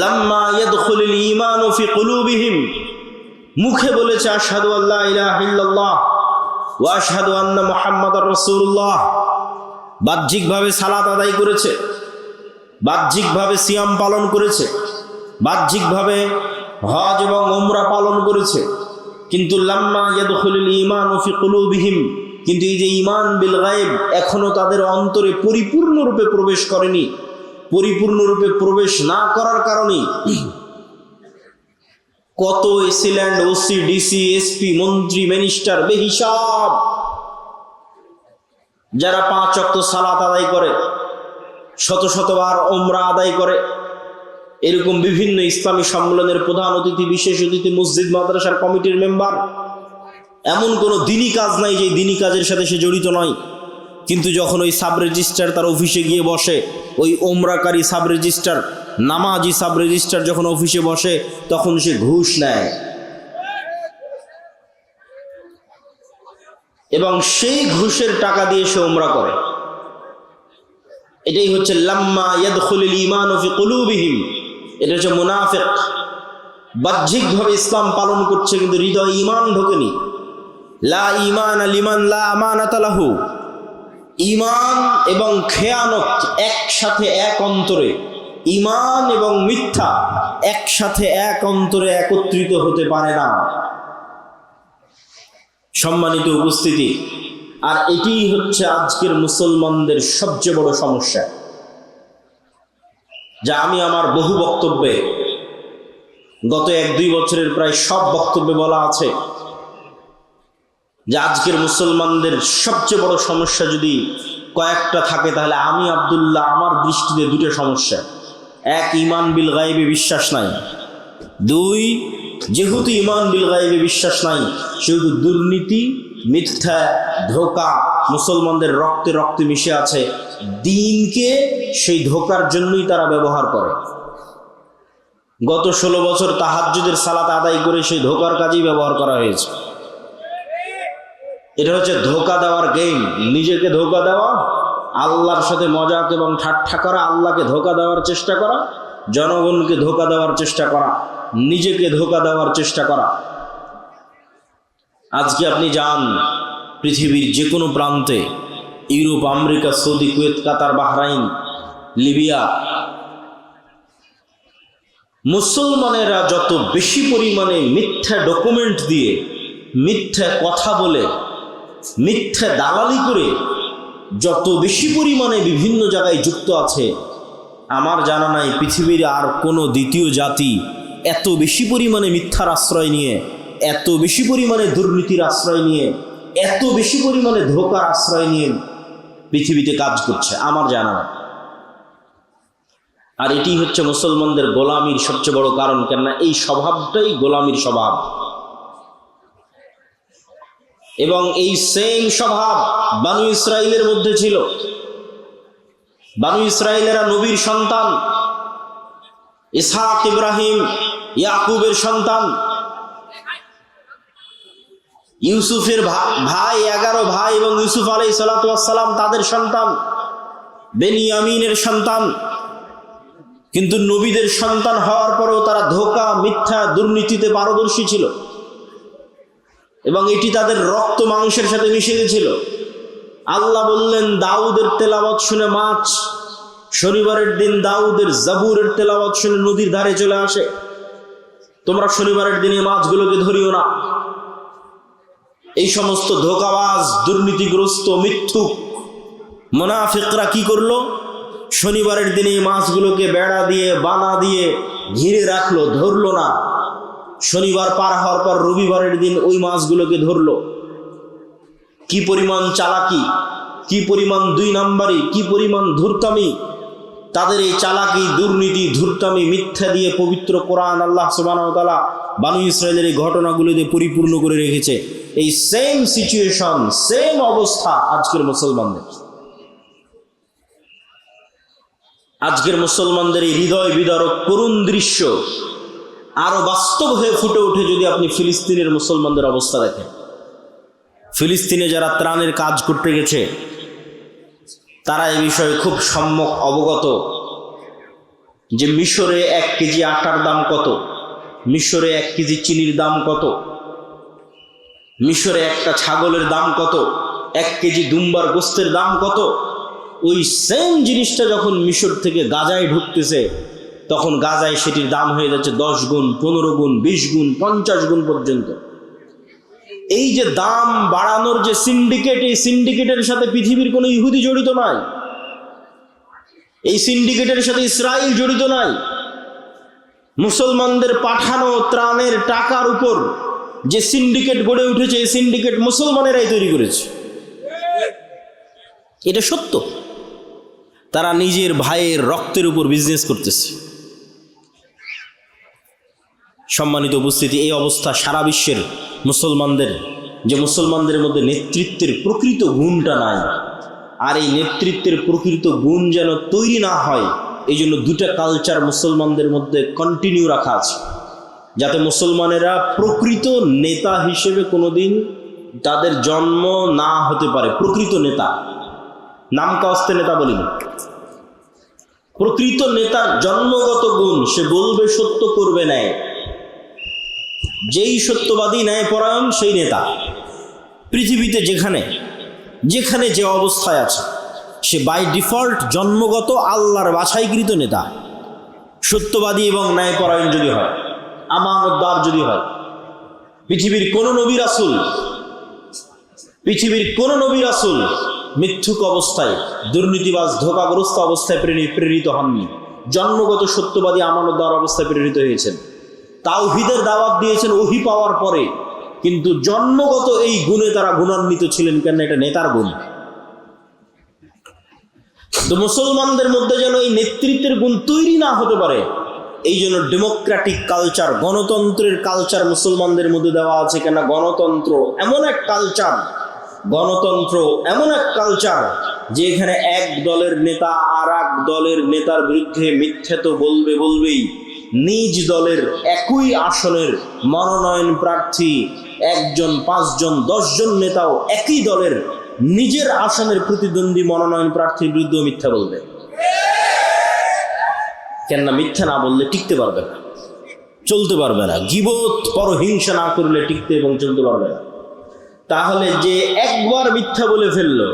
লাম্মা ইয়াদখুলুল ঈমানু ফি কুলুবিহিম, মুখে বলেছে আশহাদু আল্লা ইলাহা ইল্লাল্লাহ ওয়া আশহাদু আন্না মুহাম্মাদার রাসূলুল্লাহ, বাহ্যিকভাবে সালাত আদায় করেছে, বাহ্যিকভাবে সিয়াম পালন করেছে, বাহ্যিকভাবে হজ এবং উমরা পালন করেছে, কিন্তু লাম্মা ইয়াদখুলুল ঈমানু ফি কুলুবিহিম, কিন্তু এই যে ঈমান বিল গায়ব এখনো তাদের অন্তরে পরিপূর্ণরূপে প্রবেশ করেনি। পরিপূর্ণরূপে প্রবেশ না করার কারণে কত এসিল্যান্ড, ওসি, ডিসি, এসপি, মন্ত্রী, মিনিস্টার বেহিসাব যারা 5 ওয়াক্ত সালাত আদায় করে, শতবার উমরা আদায় করে, এরকম বিভিন্ন ইসলামী সম্মেলনের প্রধান অতিথি, বিশেষ অতিথি, মসজিদ মাদ্রাসার কমিটির মেম্বার, এমন কোনো দিনী কাজ নাই যে দিনী কাজের সাথে সে জড়িত নয়। কিন্তু যখন ওই সাব রেজিস্ট্রার তার অফিসে গিয়ে বসে, ওই ওমরাকারী সাব রেজিস্ট্রার, নামাজি সাব রেজিস্ট্রার যখন অফিসে বসে, তখন সে ঘুষ নেয় এবং সেই ঘুষের টাকা দিয়ে সে উমরা করে। এটাই হচ্ছে লাম্মা ইয়াদখুলুল ঈমানু ফি কুলুবিহিম, এটা হচ্ছে মুনাফিক। বাহ্যিকভাবে ইসলাম পালন করছে কিন্তু হৃদয়ে ঈমান ঢোকেনি। লা ঈমান লিমান লা আমানাতা লাহু, ঈমান এবং খেয়ানত একসাথে, এক অন্তরে। ঈমান এবং মিথ্যা একসাথে এক অন্তরে একত্রিত হতে পারে না। সম্মানিত উপস্থিতি, আর এটিই হচ্ছে আজকের মুসলমানদের সবচেয়ে বড় সমস্যা, যা আমি আমার বহু বক্তব্যে গত 1-2 বছরের প্রায় সব বক্তব্যে বলা আছে, যে আজকের মুসলমানদের সবচেয়ে বড় সমস্যা যদি কয়েকটা থাকে, তাহলে আমি আব্দুল্লাহ আমার দৃষ্টিতে 2টা সমস্যা। 1, ঈমান বিল গায়বে বিশ্বাস নাই। 2, যেহেতু ঈমান বিল গায়বে বিশ্বাস নাই, সেহেতু দুর্নীতি, মিথ্যা, ধোঁকা মুসলমানদের রক্তে রক্তে মিশে আছে। দিনকে সেই ধোঁকার জন্যই তারা ব্যবহার করে। গত 16 বছর তাহাজ্জুদের সালাত আদায় করে সেই ধোঁকার কাজেই ব্যবহার করা হয়েছে। এটা হচ্ছে ধোঁকা দেওয়ার গেম। নিজেকে ধোঁকা দেওয়া, আল্লাহর সাথে মজাক এবং ঠাট্টা করা, আল্লাহকে ধোঁকা দেওয়ার চেষ্টা করা, জনগণকে ধোঁকা দেওয়ার চেষ্টা করা, নিজেকে ধোঁকা দেওয়ার চেষ্টা করা। আজকে আপনি যান পৃথিবীর যে কোনো প্রান্তে, ইউরোপ, আমেরিকা, সৌদি, কুয়েত, কাতার, বাহরাইন, লিবিয়া, মুসলমানেরা যত বেশি পরিমাণে মিথ্যা ডকুমেন্ট দিয়ে, মিথ্যা কথা বলে, মিথ্যা দালালি করে যত বেশি পরিমাণে বিভিন্ন জায়গায় যুক্ত আছে, আমার জানা নাই পৃথিবীর আর কোনো দ্বিতীয় জাতি এত বেশি পরিমাণে মিথ্যার আশ্রয় নিয়ে, এত বেশি পরিমাণে দুর্নীতির আশ্রয় নিয়ে, এত বেশি পরিমাণে ধোঁকার আশ্রয় নিয়ে পৃথিবীতে কাজ করছে, আমার জানা নাই। আর এটি হচ্ছে মুসলমানদের গোলামির সবচেয়ে বড় কারণ। কেননা এই স্বভাবটাই গোলামির স্বভাব, এবং এই সেম স্বভাব বানু ইসরাইলের মধ্যে ছিল। বানু ইসরাইলেরা নবীর সন্তান, ইসহাক, ইব্রাহিম, ইয়াকুবের সন্তান। ইউসুফের ভাই 11 ভাই এবং ইউসুফ আলাইহিস সালাতু ওয়াস সালাম তাদের সন্তান, বেনিয়ামিনের সন্তান। কিন্তু নবীদের সন্তান হওয়ার পরেও তারা ধোঁকা, মিথ্যা, দুর্নীতিতে পারদর্শী ছিল, এবং এটি তাদের রক্ত মাংসের সাথে মিশে গেছিল। আল্লাহ বললেন, দাউদের তেলাওয়াত শুনে মাছ শনিবারের দিন দাউদের জাবুরের তেলাওয়াত শুনে নদীর ধারে চলে আসে। তোমরা শনিবারের দিনে মাছগুলোকে ধরিও না। এই সমস্ত ধোঁকাবাজ, দুর্নীতিগ্রস্ত, মিথ্যুক মুনাফিকরা কি করলো? শনিবারের দিনে মাছগুলোকে বেড়া দিয়ে, বানা দিয়ে ঘিরে রাখলো, ধরলো না। শনিবার পার হওয়ার পর রবিবারের দিন ওই মাছগুলোকে ধরলো। কি পরিমাণ চালাকি, কি পরিমাণ 2 নাম্বারি, কি পরিমাণ ধূর্তামি! তাদের এই চালাকি, দুর্নীতি, ধূর্তামি, মিথ্যা দিয়ে পবিত্র কোরআন আল্লাহ সুবহানাহু ওয়া তাআলা বানু ইসরাইলের এই ঘটনাগুলো দিয়ে পরিপূর্ণ করে রেখেছে। এই সেম সিচুয়েশন, সেম অবস্থা আজকের মুসলমানদের। আজকের মুসলমানদের এই হৃদয় বিদারক করুণ দৃশ্য আরো বাস্তব হয়ে ফুটে ওঠে যদি আপনি ফিলিস্তিনের মুসলমানদের অবস্থা দেখেন। ফিলিস্তিনে যারা ত্রাণের কাজ করতে গেছে, তারা এই বিষয়ে খুব সম্যক অবগত যে মিশরে 1 কেজি আটার দাম কত, মিশরে 1 কেজি চিনির দাম কত, মিশরে একটা ছাগলের দাম কত, 1 কেজি দুম্বার গোস্তের দাম কত। ওই সেম জিনিসটা যখন মিশর থেকে গাজায় ঢুকতেছে, তখন গাজায় সেটির দাম হয়ে যাচ্ছে 10 গুণ, 15 গুণ, 20 গুণ, 50 গুণ পর্যন্ত। এই যে দাম বাড়ানোর যে সিন্ডিকেট, এই সিন্ডিকেটের সাথে পৃথিবীর কোনো ইহুদি জড়িত নাই, এই সিন্ডিকেটের সাথে ইসরায়েল জড়িত নাই। মুসলমানদের পাঠানো ত্রাণের টাকার উপর যে সিন্ডিকেট গড়ে উঠেছে, এই সিন্ডিকেট মুসলমানেরাই তৈরি করেছে। এটা সত্য। তারা নিজের ভাইয়ের রক্তের উপর বিজনেস করতেছে। সম্মানিত উপস্থিতি, এই অবস্থা সারা বিশ্বের মুসলমানদের, যে মুসলমানদের মধ্যে নেতৃত্বের প্রকৃত গুণটা নাই। আর এই নেতৃত্বের প্রকৃত গুণ যেন তৈরি না হয়, এই জন্য 2টা কালচার মুসলমানদের মধ্যে কন্টিনিউ রাখা আছে, যাতে মুসলমানেরা প্রকৃত নেতা হিসেবে কোনোদিন তাদের জন্ম না হতে পারে। প্রকৃত নেতা, নামকা অস্তে নেতা বলিনি। প্রকৃত নেতার জন্মগত গুণ, সে বলবে সত্য, করবে ন্যায়। যেই সত্যবাদী, ন্যায়পরায়ণ, সেই নেতা। পৃথিবীতে যেখানে যেখানে যে অবস্থায় আছে, সে বাই ডিফল্ট জন্মগত আল্লাহর বাছাইকৃত নেতা। সত্যবাদী এবং ন্যায়পরায়ণ যদি হয়, আমানতদার যদি হয়, পৃথিবীর কোন নবী রাসূল মিথ্যুক অবস্থায়, দুর্নীতিবাজ ধোঁকাগ্রস্ত অবস্থায় প্রেরিত হননি। জন্মগত সত্যবাদী আমানতদার অবস্থায় প্রেরিত হয়েছেন। তাওহীদের দাওয়াত দিয়েছেন ওহী পাওয়ার পরে, কিন্তু জন্মগত এই গুণে তারা গুণান্বিত ছিলেন কেন? এটা নেতার গুণ। তো মুসলমানদের মধ্যে যেন এই নেতৃত্বের গুণ তৈরি না হতে পারে, এই জন্য ডেমোক্রেটিক কালচার, গণতন্ত্রের কালচার মুসলমানদের মধ্যে দেওয়া আছে। কেন? গণতন্ত্র এমন এক কালচার যে এখানে এক দলের নেতা আর এক দলের নেতার বিরুদ্ধে মিথ্যে তো বলবেই। নিজ দলের একই আসনের মনোনয়ন প্রার্থী 1 জন, 5 জন, 10 জন নেতাও একই দলের নিজের আসনের প্রতিদ্বন্দ্বী মনোনয়ন প্রার্থীর বিরুদ্ধে মিথ্যা বলবে। কেননা মিথ্যা না বললে টিকতে পারবে না, চলতে পারবে না। গীবত, পরহিংসা না করলে টিকতে এবং চলতে পারবে না। তাহলে যে একবার মিথ্যা বলে ফেললো,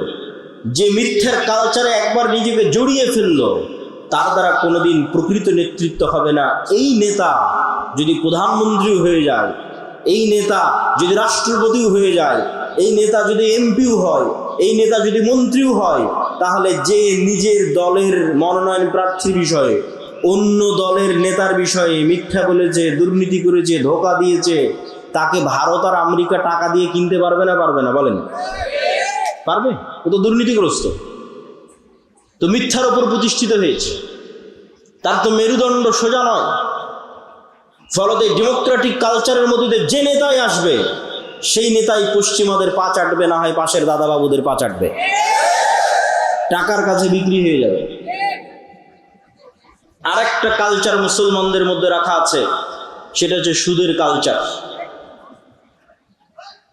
যে মিথ্যার কালচারে একবার নিজেকে জড়িয়ে ফেললো, তার দ্বারা কোনোদিন প্রকৃত নেতৃত্ব হবে না। এই নেতা যদি প্রধানমন্ত্রী হয়ে যায়, এই নেতা যদি রাষ্ট্রপতিও হয়ে যায়, এই নেতা যদি এমপিও হয়, এই নেতা যদি মন্ত্রীও হয়, তাহলে যে নিজের দলের মনোনয়ন প্রার্থীর বিষয়ে অন্য দলের নেতার বিষয়ে মিথ্যা বলেছে, দুর্নীতি করেছে, ধোঁকা দিয়েছে, তাকে ভারত আর আমেরিকা টাকা দিয়ে কিনতে পারবে না? বলেন, পারবে? ও তো দুর্নীতিগ্রস্ত, তো মিথ্যার উপর প্রতিষ্ঠিত হয়েছে, তার তো মেরুদণ্ড সোজা নয়। ফলে ডেমোক্রেটিক কালচারের মধ্যে যে নেতাই আসবে, সেই নেতাই পশ্চিমাদের পা চাটবে, না হয় পাশের দাদাবাবুদের পা চাটবে, টাকার কাছে বিক্রি হয়ে যাবে। আরেকটা কালচার মুসলমানদের মধ্যে রাখা আছে, সেটা হচ্ছে সুদের কালচার।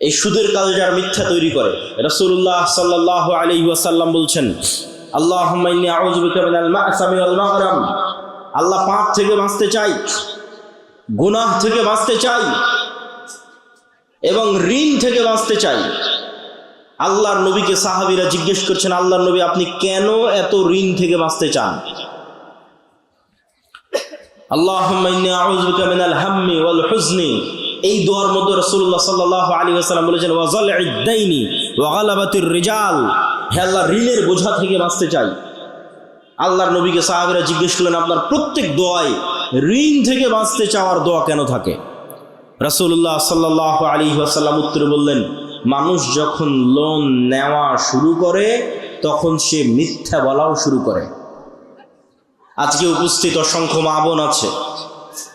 এই সুদের কালচার মিথ্যা তৈরি করে। রাসূলুল্লাহ সাল্লাল্লাহু আলাইহি ওয়াসাল্লাম বলছেন, আল্লাহুম্মা ইন্নী আউযু বিকা মিনাল মা'সামি ওয়াল মাগরাম। আল্লাহ পাপ থেকে বাঁচতে চাই, গুনাহ থেকে বাঁচতে চাই এবং ঋণ থেকে বাঁচতে চাই। আল্লাহর নবীকে সাহাবীরা জিজ্ঞেস করছেন, আল্লাহর নবী আপনি কেন এত ঋণ থেকে বাঁচতে চান? আল্লাহুম্মা ইন্নী আউযু বিকা মিনাল হাম্মি ওয়াল হুজনি। এই দোয়ার মধ্যে রাসূলুল্লাহ সাল্লাল্লাহু আলাইহি ওয়াসাল্লাম বলেছেন, ওয়া যাল'ইদ দাইনি ওয়া গালাবাতির রিজাল। হে আল্লাহ, ঋণের বোঝা থেকে বাঁচতে চাই। আল্লাহর নবীকে সাহাবীরা জিজ্ঞেস করলেন, আপনার প্রত্যেক দোয়ায় ঋণ থেকে বাঁচতে চাওয়ার দোয়া কেন থাকে? রাসূলুল্লাহ সাল্লাল্লাহু আলাইহি ওয়াসাল্লাম উত্তরে বললেন, মানুষ যখন লোন নেওয়া শুরু করে তখন সে মিথ্যা বলাও শুরু করে। আজকে উপস্থিত অসংখ্য মা বোন আছে,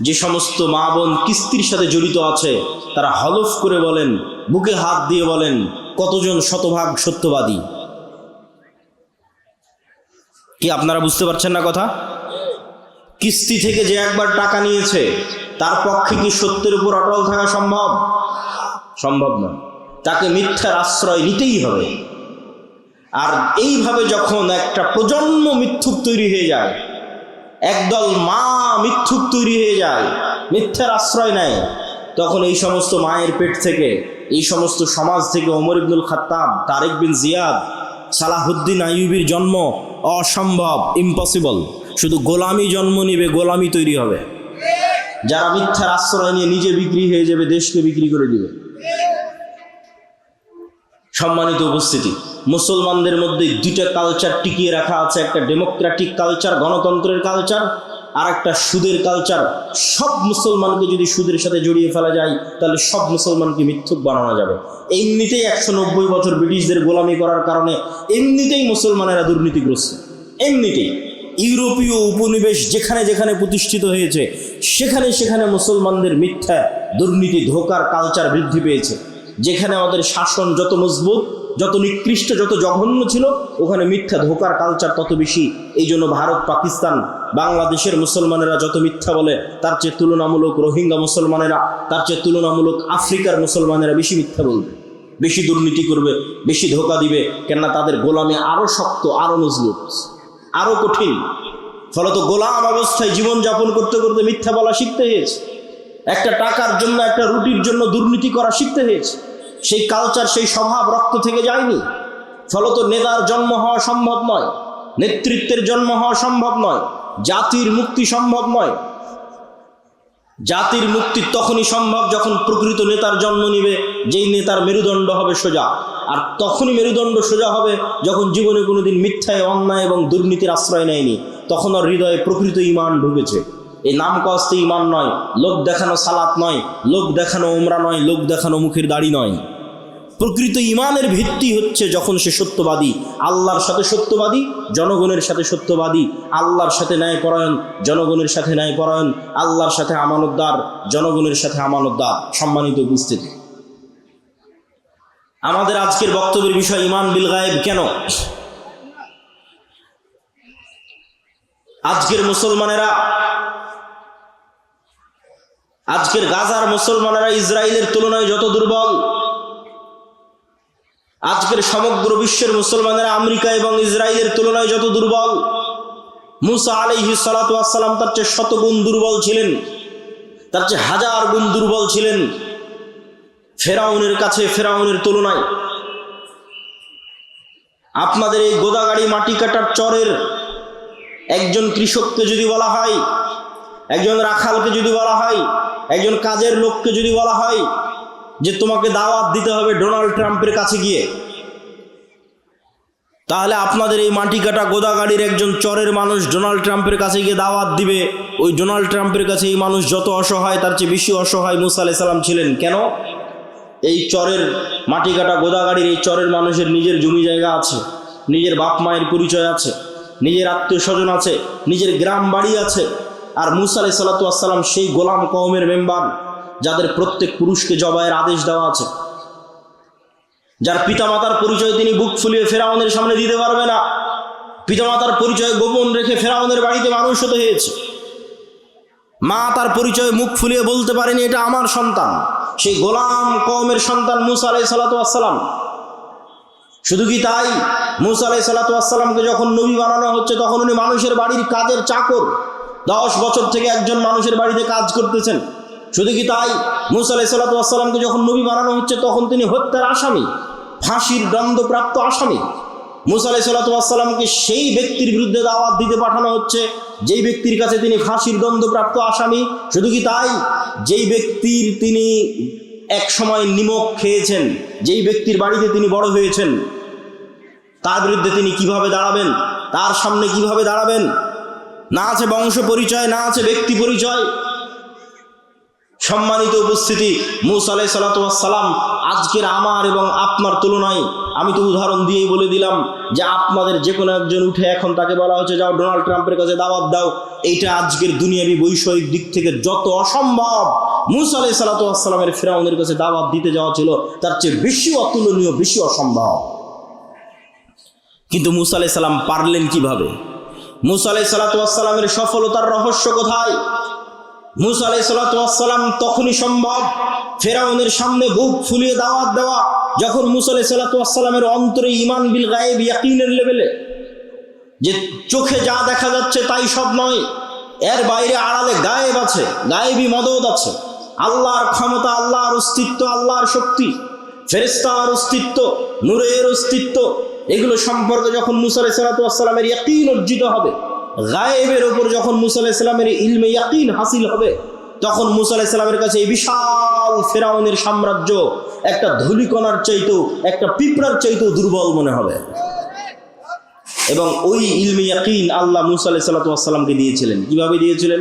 যে সমস্ত মা বোন কিস্তির সাথে জড়িত আছে, তারা হলফ করে বলেন, বুকে হাত দিয়ে বলেন, কতজন শতভাগ সত্যবাদী। কি আপনারা বুঝতে পারছেন না কথা? কিস্তি থেকে যে একবার টাকা নিয়েছে, তার পক্ষে কি সত্যের উপর অটল থাকা সম্ভব না। তাকে মিথ্যার আশ্রয় নিতেই হবে। আর এইভাবে যখন একটা প্রজন্ম মিথ্যুক তৈরি হয়ে যায়, একদল মা মিথ্যুক তৈরি হয়ে যায়, মিথ্যার আশ্রয় নেয়, তখন এই সমস্ত মায়ের পেট থেকে, এই সমস্ত সমাজ থেকে ওমর ইবনুল খাত্তাব, তারেক বিন জিয়াদ, সালাহুদ্দিন আইয়ুবীর জন্ম অসম্ভব, ইম্পসিবল। শুধু গোলামি জন্ম নিবে, গোলামি তৈরি হবে। যারা মিথ্যার আশ্রয় নিয়ে নিজে বিক্রি হয়ে যাবে, দেশকে বিক্রি করে দিবে। সম্মানিত উপস্থিতি, মুসলমানদের মধ্যে দুইটা কালচার টিকিয়ে রাখা আছে, একটা ডেমোক্রেটিক কালচার, গণতন্ত্রের কালচার, আর একটা সুদের কালচার। সব মুসলমানকে যদি সুদের সাথে জড়িয়ে ফেলা যায়, তাহলে সব মুসলমানকে মিথ্যুক বানানো যাবে। এমনিতেই 190 বছর ব্রিটিশদের গোলামি করার কারণে এমনিতেই মুসলমানেরা দুর্নীতিগ্রস্ত। এমনিতেই ইউরোপীয় উপনিবেশ যেখানে যেখানে প্রতিষ্ঠিত হয়েছে, সেখানে সেখানে মুসলমানদের মিথ্যা, দুর্নীতি, ধোঁকার কালচার বৃদ্ধি পেয়েছে। যেখানে আমাদের শাসন যত মজবুত, যত নিকৃষ্ট, যত জঘন্য ছিল, ওখানে মিথ্যা ধোঁকার কালচার তত বেশি। এই জন্য ভারত, পাকিস্তান, বাংলাদেশের মুসলমানেরা যত মিথ্যা বলে, তার চেয়ে তুলনামূলক রোহিঙ্গা মুসলমানেরা, তার চেয়ে তুলনামূলক আফ্রিকার মুসলমানেরা বেশি মিথ্যা বলবে, বেশি দুর্নীতি করবে, বেশি ধোঁকা দিবে। কেননা তাদের গোলামি আরো শক্ত, আরো মজবুত, আরো কঠিন। ফলত গোলাম অবস্থায় জীবনযাপন করতে করতে মিথ্যা বলা শিখতে হয়েছে। একটা টাকার জন্য, একটা রুটির জন্য দুর্নীতি করা শিখতে হয়েছে। সেই কালচার, সেই স্বভাব রক্ত থেকে যায়নি। ফলত নেতার জন্ম হওয়া সম্ভব নয়, নেতৃত্বের জন্ম হওয়া সম্ভব নয়। জাতির মুক্তি সম্ভব নয়। জাতির মুক্তি তখনই সম্ভব যখন প্রকৃত নেতার জন্ম নিবে, যেই নেতার মেরুদণ্ড হবে সোজা। আর তখনই মেরুদণ্ড সোজা হবে যখন জীবনে কোনোদিন মিথ্যায়, অন্যায় এবং দুর্নীতির আশ্রয় নেয়নি, তখন ওর হৃদয়ে প্রকৃত ঈমান ঢুকেছে। এই নাম কস্তে ঈমান নয়, লোক দেখানো সালাত নয়, লোক দেখানো উমরা নয়, লোক দেখানো মুখের দাড়ি নয়। প্রকৃত ঈমানের ভিত্তি হচ্ছে যখন সে সত্যবাদী, আল্লাহর সাথে সত্যবাদী, জনগণের সাথে সত্যবাদী, আল্লাহর সাথে ন্যায়পরায়ণ, জনগণের সাথে ন্যায়পরায়ণ, আল্লাহর সাথে আমানতদার, জনগণের সাথে আমানতদার। সম্মানিত উপস্থিতি, আমাদের আজকের বক্তব্যের বিষয় ঈমান বিল গায়েব। কেন আজকের মুসলমানেরা, আজকের গাজার মুসলমানেরা ইসরায়েলের তুলনায় যত দুর্বল, আজকের সমগ্র বিশ্বের মুসলমানেরা আমেরিকা এবং ইসরায়েলের তুলনায় যত দুর্বল, মুসা আলাইহিস সালাতু ওয়াস সালাম তার চেয়ে শতগুণ দুর্বল ছিলেন, তার চেয়ে হাজার গুণ দুর্বল ছিলেন ফেরাউনের কাছে, ফেরাউনের তুলনায়। আপনাদের এই গোদাগাড়ি মাটি কাটার চরের একজন কৃষককে যদি বলা হয়, একজন রাখালকে যদি বলা হয়, একজন কাজের লোককে যদি বলা হয় যে তোমাকে দাওয়াত দিতে হবে ডোনাল্ড ট্রাম্পের কাছে গিয়ে, তাহলে আপনাদের এই মাটি কাটা গোদাগাড়ির একজন চরের মানুষ ডোনাল্ড ট্রাম্পের কাছে গিয়ে দাওয়াত দিবে। ওই ডোনাল্ড ট্রাম্পের কাছে এই মানুষ যত অসহায়, তার চেয়ে বেশি অসহায় মুসা আলাইহিস সালাম ছিলেন। কেন? এই চরের মাটি কাটা গোদাগাড়ির এই চরের মানুষের নিজের জমি জায়গা আছে, নিজের বাপ মায়ের পরিচয় আছে, নিজের আত্মীয় স্বজন আছে, নিজের গ্রাম বাড়ি আছে। আর মুসা আলাইহিস সালাতু ওয়াস সালাম সেই গোলাম কওমের মেম্বার, যাদের প্রত্যেক পুরুষকে জবাইয়ের আদেশ দেওয়া আছে, যার পিতামাতার পরিচয় তিনি বুক ফুলিয়ে ফেরাউনের সামনে দিতে পারবে না, পিতামাতার পরিচয় গোপন রেখে ফেরাউনের বাড়িতে মানুষ হতে হয়েছে। মা তার পরিচয় মুখ ফুলিয়ে বলতে পারেনি এটা আমার সন্তান। সেই গোলাম কওমের সন্তান মুসা আলাইহিস সালাতু ওয়াস সালাম। শুধু কি তাই, মুসা আলাইহিস সালাতু ওয়াস সালামকে যখন নবী বানানো হচ্ছে তখন উনি মানুষের বাড়ির কাজের চাকর, 10 বছর থেকে একজন মানুষের বাড়িতে কাজ করতেছেন। শুধু কি তাই, মুসা আলাইহিস সালাতু ওয়াস সালামকে যখন নবী বানানো হচ্ছে তখন তিনি হত্যার আসামি, ফাঁসির দণ্ডপ্রাপ্ত আসামি। মুসা আলাইহিস সালাতু ওয়াস সালামকে সেই ব্যক্তির বিরুদ্ধে দাওয়াত দিতে পাঠানো হচ্ছে যেই ব্যক্তির কাছে তিনি ফাঁসির দণ্ডপ্রাপ্ত আসামি। শুধু কি তাই, যেই ব্যক্তির তিনি এক সময় নিমক খেয়েছেন, যেই ব্যক্তির বাড়িতে তিনি বড় হয়েছেন, তার বিরুদ্ধে তিনি কিভাবে দাঁড়াবেন, তার সামনে কিভাবে দাঁড়াবেন? না আছে বংশ পরিচয়, না আছে ব্যক্তি পরিচয়। সম্মানিত উপস্থিতি, মুসা আলাইহিস সালাতু ওয়াস সালাম আজকের আমার এবং আপনার তুলনায়, আমি তো উদাহরণ দিয়েই বলে দিলাম যে আপনাদের যে কোনো একজন উঠে এখন তাকে বলা হচ্ছে যাও ডোনাল্ড ট্রাম্পের কাছে দাওয়াত দাও, এইটা আজকের দুনিয়াবি বৈষয়িক দিক থেকে যত অসম্ভব, মুসা আলাইহিস সালাতু ওয়াস সালামের ফেরাউনের কাছে দাওয়াত দিতে যাওয়া ছিল তার চেয়ে বেশি অতুলনীয়, বেশি অসম্ভব। কিন্তু মুসা আলাইহিস সালাম পারলেন কিভাবে? মুসা আলাইহিস সালাতু ওয়াস সালামের সফলতার রহস্য কোথায়? মুসা আলাইহিস সালাতু ওয়াস সালাম তখনই সম্ভব ফেরাউনের সামনে বুক ফুলিয়ে দাওয়াত দেওয়া যখন মুসা আলাইহিস সালাতু ওয়াস সালামের অন্তরে ঈমান বিল গায়েব, ইয়াকিনের লেভেলে, যে চোখে যা দেখা যাচ্ছে তাই সব নয়, এর বাইরে আড়ালে গায়েব আছে, গায়েবী মদদ আছে, আল্লাহর ক্ষমতা, আল্লাহর অস্তিত্ব, আল্লাহর শক্তি, ফেরেশতার অস্তিত্ব, নূরের অস্তিত্ব, এগুলো সম্পর্কে যখন মুসা আলাইহিস সালাতু ওয়াস সালামের ইয়াকিন অর্জিত হবে, গায়েবের উপর যখন মুসা আলাইহিস সালামের ইলমে ইয়াকিন হাসিল হবে, তখন মুসা আলাইহিস সালামের কাছে এই বিশাল ফেরাউনের সাম্রাজ্য একটা ধূলিকণার চাইতেও, একটা পিঁপড়ার চাইতেও দুর্বল মনে হবে। এবং ওই ইলমে ইয়াকিন আল্লাহ মুসা আলাইহিস সালাতু ওয়াস সালামকে দিয়েছিলেন। কিভাবে দিয়েছিলেন?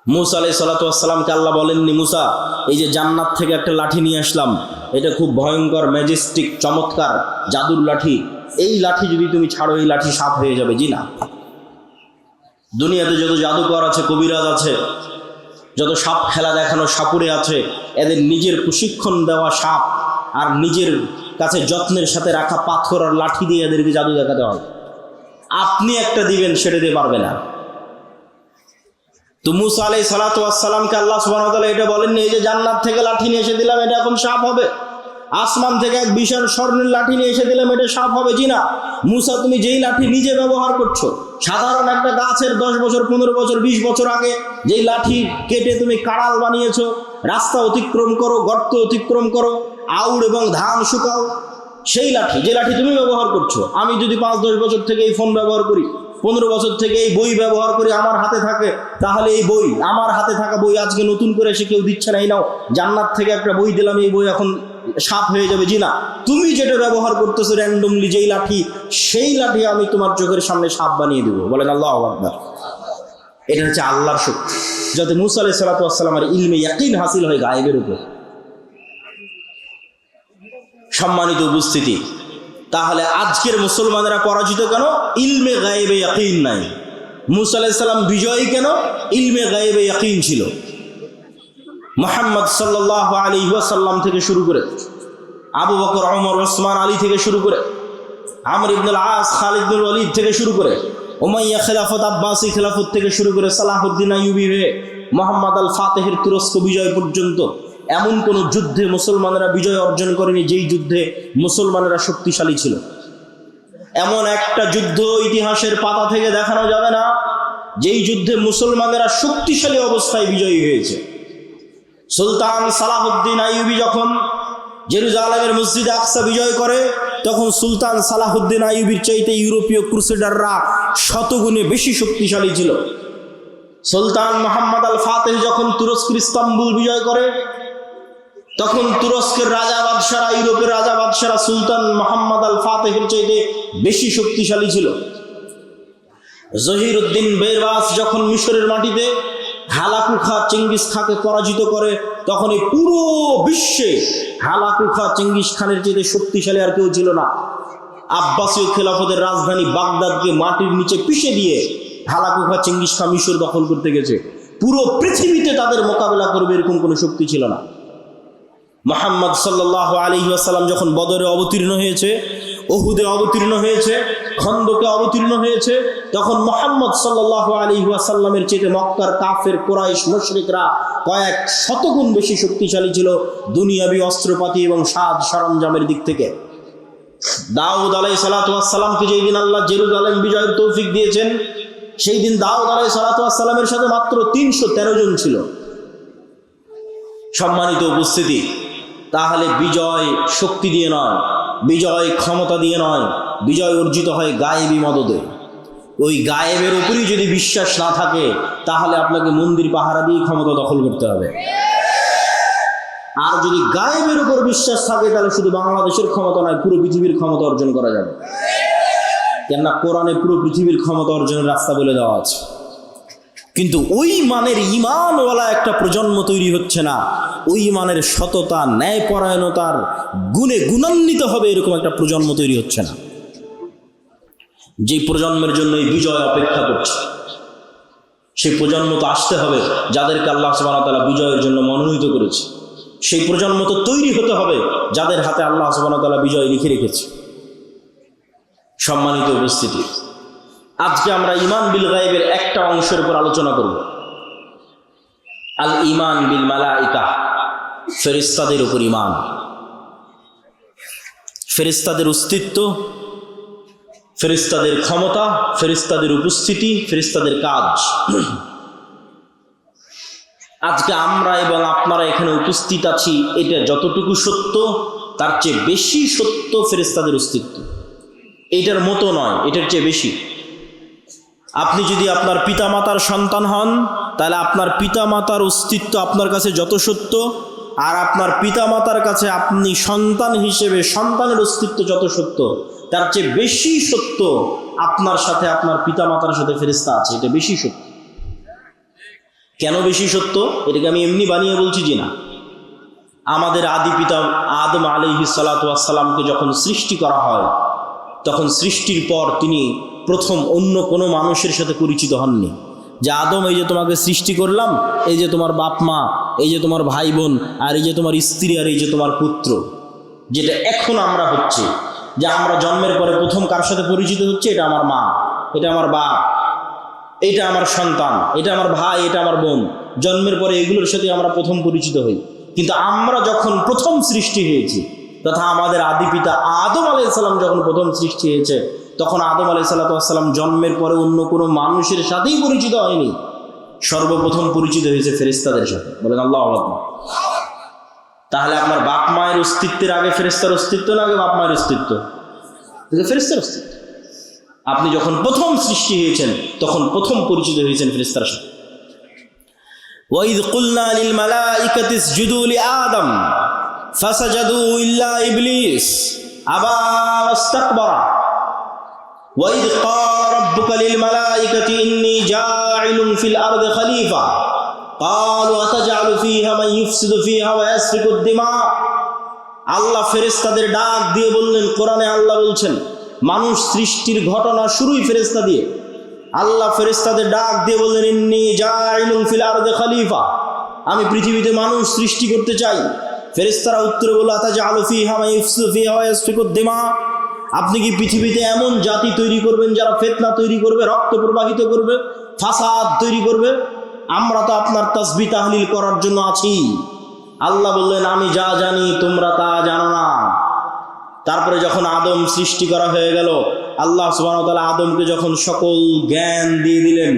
মুসা আলাইহিস সালাতু ওয়াস সালামকে আল্লাহ বলেননি, মুসা এই যে জান্নাত থেকে একটা লাঠি নিয়ে আসলাম, এটা খুব ভয়ঙ্কর, ম্যাজেস্টিক, চমৎকার জাদুর লাঠি, এই লাঠি যদি তুমি ছাড়ো এই লাঠি সাপ হয়ে যাবে। জি না, দুনিয়াতে যত জাদুকর আছে, কবিরাজ আছে, যত সাপ খেলা দেখানো সাপুরে আছে, এদের নিজের প্রশিক্ষণ দেওয়া সাপ আর নিজের কাছে যত্নের সাথে রাখা পাথর আর লাঠি দিয়ে এদেরকে জাদু দেখাতে হয়। আপনি একটা দিবেন, সেটা দিয়ে পারবে না। তো মুসা আলাইহিস সালাতু ওয়াস সালামকে আল্লাহ সুবহানাহু ওয়া তাআলা এটা বলেননি এই যে জান্নাত থেকে লাঠি নিয়ে এসে দিলাম এটা এখন সাপ হবে, আসমান থেকে এক বিশাল স্বর্ণের লাঠি নিয়ে এসে দিলাম এটা সাপ হবে। জি না, মুসা তুমি যেই লাঠি নিজে ব্যবহার করছো, সাধারণ একটা গাছের 10 বছর, 15 বছর, 20 বছর আগে যেই লাঠি কেটে তুমি কাড়াল বানিয়েছো, রাস্তা অতিক্রম করো, গর্ত অতিক্রম করো, আউড় এবং ধান শুকাও, সেই লাঠি, যে লাঠি তুমি ব্যবহার করছো, আমি যদি 5-10 বছর থেকে এই ফোন ব্যবহার করি, 15 বছর থেকে এই বই ব্যবহার করে আমার হাতে থাকে, তাহলে এই বই, আমার হাতে থাকা বই আজকে নতুন করে এসে কেউ দিচ্ছে না, এই নাও জান্নাত থেকে একটা বই দিলাম, এই বই এখন সাপ হয়ে যাবে। জি না, তুমি যেটা ব্যবহার করতেছো র্যান্ডমলি, যেই লাঠি, সেই লাঠি আমি তোমার চোখের সামনে সাপ বানিয়ে দেবো। বলেন আল্লাহু আকবার। এটা হচ্ছে আল্লাহর শক্তি, যাতে মুসা আলাইহিস সালাতু ওয়াস সালামের ইলমে ইয়াকিন হাসিল হয় গায়েবের উপর। সম্মানিত উপস্থিতি, তাহলে আজকের মুসলমানেরা পরাজিত কেন? ইলমে গায়েবে ইয়াকিন নাই। মুসা আলাইহিস সালাম বিজয়ী কেন? ইলমে গায়েবে ইয়াকিন ছিল। মুহাম্মদ সাল্লাল্লাহু আলাইহি ওয়াসাল্লাম থেকে শুরু করে, আবু বকর, ওমর, ওসমান, আলী থেকে শুরু করে, আমর ইবনুল আস, খালিদ বিন ওয়ালিদ থেকে শুরু করে, উমাইয়া খেলাফত, আব্বাসী খেলাফত থেকে শুরু করে, সালাহুদ্দিন আইয়ুবী হয়ে মোহাম্মদ আল ফাতেহের তুরস্ক বিজয় পর্যন্ত এমন কোন যুদ্ধে মুসলমানেরা বিজয় অর্জন করেনি যেই যুদ্ধে মুসলমানেরা শক্তিশালী ছিল। এমন একটা যুদ্ধ ইতিহাসের পাতা থেকে দেখানো যাবে না যেই যুদ্ধে মুসলমানেরা শক্তিশালী অবস্থায় বিজয়ী হয়েছে। সুলতান সালাহুদ্দিন আইয়ুবী যখন জেরুজালেমের মসজিদে আকসা বিজয় করে, তখন সুলতান সালাহুদ্দিন আইয়ুবীর চাইতে ইউরোপীয় ক্রুসেডাররা শতগুণে বেশি শক্তিশালী ছিল। সুলতান মোহাম্মদ আল ফাতেহ যখন তুরস্কের ইস্তাম্বুল বিজয় করে, তখন তুরস্কের রাজা বাদশারা, ইউরোপের রাজা বাদশারা সুলতান মোহাম্মদ আল ফাতেহের চাইতে বেশি শক্তিশালী ছিল। জহিরুদ্দিন বেরবাস যখন মিশরের মাটিতে হালাকু খা চেঙ্গিস খাকে পরাজিত করে, তখন এই পুরো বিশ্বে হালাকু খা চেঙ্গিস খানের চাইতে শক্তিশালী আর কেউ ছিল না। আব্বাসীয় খেলাফতের রাজধানী বাগদাদকে মাটির নিচে পিষে দিয়ে হালাকু খা চেঙ্গিস খা মিশর দখল করতে গেছে। পুরো পৃথিবীতে তাদের মোকাবেলা করবে এরকম কোনো শক্তি ছিল না। মুহাম্মদ সাল্লাল্লাহু আলাইহি ওয়াসাল্লাম যখন বদরে অবতীর্ণ হয়েছে, উহুদে অবতীর্ণ হয়েছে, খন্দকে অবতীর্ণ হয়েছে, তখন মুহাম্মদ সাল্লাল্লাহু আলাইহি ওয়াসাল্লামের চেয়ে মক্কার কাফের, কুরাইশ, মুশরিকরা কয়েক শতগুণ বেশি শক্তিশালী ছিল দুনিয়াবি অস্ত্রপাতি এবং সাজ সরঞ্জামের দিক থেকে। দাউদ আলাইহিস সালাতু ওয়াস সালামকে যেই দিন আল্লাহ জেরুজালেম বিজয়ের তৌফিক দিয়েছেন, সেই দিন দাউদ আলাইহিস সালাতু ওয়াস সালামের সাথে মাত্র 313 জন ছিল। সম্মানিত উপস্থিতি, তাহলে বিজয় শক্তি দিয়ে নয়, বিজয় ক্ষমতা দিয়ে নয়, বিজয় অর্জিত হয় গায়েবী মদদে। ওই গায়েবের উপরই যদি বিশ্বাস না থাকে, তাহলে আপনাকে মন্দির পাহারা দিয়ে ক্ষমতা দখল করতে হবে। আর যদি গায়েবের উপর বিশ্বাস থাকে, তাহলে শুধু বাংলাদেশের ক্ষমতা নয়, পুরো পৃথিবীর ক্ষমতা অর্জন করা যাবে। কেননা কোরআনে পুরো পৃথিবীর ক্ষমতা অর্জনের রাস্তা বলে দেওয়া আছে। কিন্তু ওই মানের ঈমানওয়ালা একটা প্রজন্ম তৈরি হচ্ছে না, ওই মানের সততা, ন্যায়পরায়ণতার গুণে গুণান্বিত হবে এরকম একটা প্রজন্ম তৈরি হচ্ছে না, যে প্রজন্মের জন্য এই বিজয় অপেক্ষা করছে। সেই প্রজন্ম তো আসতে হবে যাদেরকে আল্লাহ সুবহানাহু ওয়া তাআলা বিজয়ের জন্য মনোনীত করেছে। সেই প্রজন্ম তো তৈরি হতে হবে যাদের হাতে আল্লাহ সুবহানাহু ওয়া তাআলা বিজয় লিখে রেখেছে। সম্মানিত উপস্থিতি, আজকে আমরা ঈমান বিল গায়বের একটা অংশের উপর আলোচনা করব। আল ঈমান বিল মালাইকা, ফেরেশতাদের উপর ঈমান। ফেরেশতাদের অস্তিত্ব, ফেরেশতাদের ক্ষমতা, ফেরেশতাদের উপস্থিতি, ফেরেশতাদের কাজ। আজকে আমরা এবং আপনারা এখানে উপস্থিত আছি, এটা যতটুকু সত্য তার চেয়ে বেশি সত্য ফেরেশতাদের অস্তিত্ব। এটার মতো নয়, এটার চেয়ে বেশি। আপনি যদি আপনার পিতামাতার সন্তান হন, তাহলে আপনার পিতামাতার অস্তিত্ব আপনার কাছে যত সত্য, আর আপনার পিতামাতার কাছে আপনি সন্তান হিসেবে সন্তানের অস্তিত্ব যত সত্য, তার চেয়ে বেশি সত্য আপনার সাথে আপনার পিতামাতার সাথে ফেরেশতা আছে। এটা বেশি সত্য। কেন বেশি সত্য? এটাকে আমি এমনি বানিয়ে বলছি যে না, আমাদের আদি পিতা আদম আলাইহিস সালাতু ওয়াস সালামকে যখন সৃষ্টি করা হয়, তখন সৃষ্টির পর তিনি প্রথম অন্য কোনো মানুষের সাথে পরিচিত হননি। যে আদম, এই যে তোমাকে সৃষ্টি করলাম, এই যে তোমার বাপ মা, এই যে তোমার ভাই বোন, আর এই যে তোমার স্ত্রী, আর এই যে তোমার পুত্র, যেটা এখন আমরা হচ্ছে, যে আমরা জন্মের পরে প্রথম কার সাথে পরিচিত হচ্ছে, এটা আমার মা, এটা আমার বাপ, এটা আমার সন্তান, এটা আমার ভাই, এটা আমার বোন। জন্মের পরে এগুলোর সাথে আমরা প্রথম পরিচিত হই। কিন্তু আমরা যখন প্রথম সৃষ্টি হয়েছি, তথা আমাদের আদি পিতা আদম আলাইহিস সালাম যখন প্রথম সৃষ্টি হয়েছে, তখন আদম আলাইহিস সালাম জন্মের পরে অন্য কোনো মানুষের সাথেই পরিচিত হয়নি। সর্বপ্রথম পরিচিত হয়েছে ফেরেশতাদের সাথে। বলেন আল্লাহু আকবার। তাহলে আপনার বাপ মায়ের অস্তিত্বের আগে ফেরেশতার অস্তিত্ব না আগে বাপ মায়ের অস্তিত্ব? ফেরেশতার অস্তিত্ব। আপনি যখন প্রথম সৃষ্টি হয়েছেন তখন প্রথম পরিচিত হয়েছেন ফেরেশতার সাথে। ওয়াইদ কুলনা লিল মালাইকাতি ইসজুদু লিআদম ফাসাজাদু ইল্লা ইবলিস আবা ওয়াস্তাকবারা। ওয়াইদ ক্বালা রাব্বুকা লিল মালাইকাতি ইন্নী জাইলুন ফিল আরদি খলিফা ক্বালু আতাজআলু ফীহা মান ইউফসিদু ফীহা ওয়া ইয়াসফিকুদ দিমা। আল্লাহ ফেরেশতাদের ডাক দিয়ে বললেন, কোরআনে আল্লাহ বলছেন মানুষ সৃষ্টির ঘটনা শুরুই ফেরেশতা দিয়ে। আল্লাহ ফেরেশতাদের ডাক দিয়ে বললেন, ইন্নী জাইলুন ফিল আরদি খলিফা, আমি পৃথিবীতে মানুষ সৃষ্টি করতে চাই। ফেরেশতারা উত্তরে বলল, আতাজআলু ফীহা মান ইউফসিদু ফীহা ওয়া ইয়াসফিকুদ দিমা, আপনি কি পৃথিবীতে এমন জাতি তৈরি করবেন যারা ফিতনা তৈরি করবে, রক্ত প্রবাহিত করবে, ফাসাদ তৈরি করবে? আমরা তো আপনার তাসবিহ তাহলিল করার জন্য আছি। আল্লাহ বললেন, আমি যা জানি তোমরা তা জানো না। তারপরে যখন আদম সৃষ্টি করা হয়ে গেল, আল্লাহ সুবহানাহু ওয়া তাআলা আদমকে যখন সকল জ্ঞান দিয়ে দিলেন,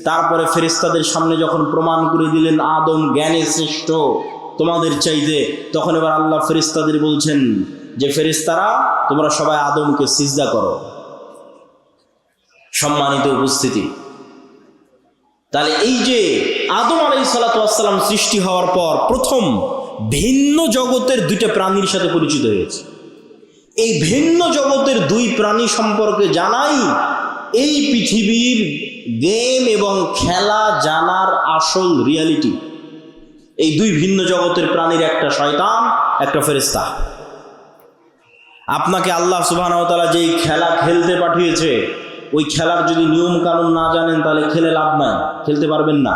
তারপরে ফেরেশতাদের সামনে যখন প্রমাণ করে দিলেন আদম জ্ঞানে শ্রেষ্ঠ তোমাদের চাইতে, তখন এবার আল্লাহ ফেরেশতাদের বলছেন যে ফেরেশতারা তোমরা সবাই আদমকে সিজদা করো। সম্মানিত উপস্থিতি, তাহলে এই যে আদম আলাইহিস সালাতু ওয়াস সালাম সৃষ্টি হওয়ার পর প্রথম ভিন্ন জগতের দুইটা প্রাণীর সাথে পরিচিত হয়েছে। এই ভিন্ন জগতের দুই প্রাণী সম্পর্কে জানাই এই পৃথিবীর গেম এবং খেলা জানার আসল রিয়ালিটি। এই দুই ভিন্ন জগতের প্রাণীর, একটা শয়তান, একটা ফেরেশতা। আপনাকে আল্লাহ সুবহানাহু ওয়া তাআলা যেই খেলা খেলতে পাঠিয়েছে, ওই খেলার যদি নিয়ম কানুন না জানেন তাহলে খেলে লাভ নাই, খেলতে পারবেন না।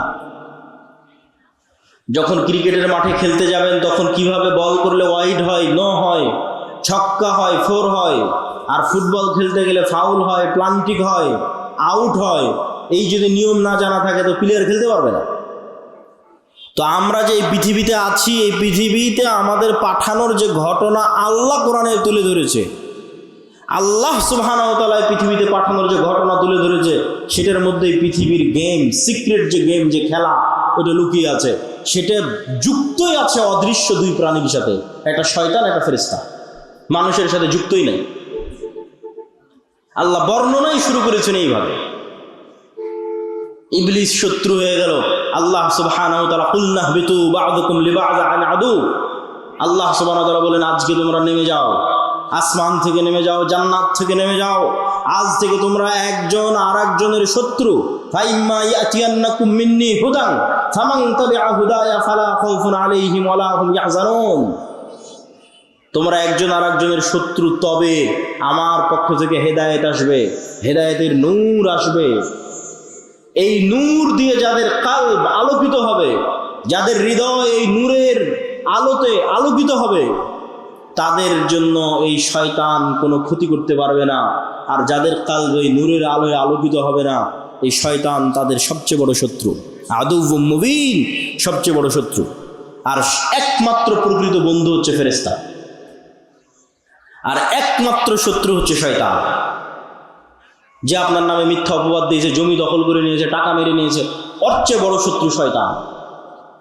যখন ক্রিকেটের মাঠে খেলতে যাবেন তখন কিভাবে বল করলে ওয়াইড হয়, নো হয়, ছক্কা হয়, ফোর হয়, আর ফুটবল খেলতে গেলে ফাউল হয়, প্লান্টিক হয়, আউট হয়। এই যদি নিয়ম না জানা থাকে তো প্লেয়ার খেলতে পারবে না। তো আমরা যে এই পৃথিবীতে আছি, এই পৃথিবীতে আমাদের পাঠানোর যে ঘটনা আল্লাহ কোরআনে তুলে ধরেছে, আল্লাহ সুবহানাহু ওয়া তাআলা পৃথিবীতে পাঠানোর যে ঘটনা তুলে ধরেছে, সেটার মধ্যে পৃথিবীর গেম, সিক্রেট যে গেম, যে খেলা, ওটা লুকিয়ে আছে। সেটা যুক্তই আছে অদৃশ্য দুই প্রাণীর সাথে, একটা শয়তান, একটা ফেরেশতা। মানুষের সাথে যুক্তই নাই। আল্লাহ বর্ণনাই শুরু করেছেন এইভাবে। ইবলিস শত্রু হয়ে গেল। আল্লাহ সুবহানাহু ওয়া তাআলা কুলনা বিতু বা'দুকুম লিবা'দিন আদু। আল্লাহ সুবহানাহু ওয়া তাআলা বলেন, আজকে তোমরা নেমে যাও, আসমান থেকে নেমে যাও, জান্নাত থেকে নেমে যাও। আজ থেকে তোমরা একজন আর একজনের শত্রু। ফাইম্মা ইয়াতিয়ান্নাকুম মিন্নি হুদান ফামান তাবিআ হুদায়া ফালা খাউফুন আলাইহিম ওয়ালা হুম ইয়াহজানুন। তোমরা একজন আর একজনের শত্রু, তবে আমার পক্ষ থেকে হেদায়েত আসবে, হেদায়েতের নূর আসবে। এই নূর দিয়ে যাদের কলব আলোকিত হবে, যাদের হৃদয় এই নূরের আলোতে আলোকিত হবে, তাদের জন্য এই শয়তান কোনো ক্ষতি করতে পারবে না। আর যাদের কলব এই নূরের আলোয় আলোকিত হবে না, এই শয়তান তাদের সবচেয়ে বড় শত্রু, আদুউম মুবিন, সবচেয়ে বড় শত্রু। আর একমাত্র প্রকৃত বন্ধু হচ্ছে ফেরেশতা, আর একমাত্র শত্রু হচ্ছে শয়তান। যে আপনার নামে মিথ্যা অপবাদ দিয়েছে, জমি দখল করে নিয়েছে, টাকা মেরে নিয়েছে, ওর চেয়ে বড় শত্রু শয়তান।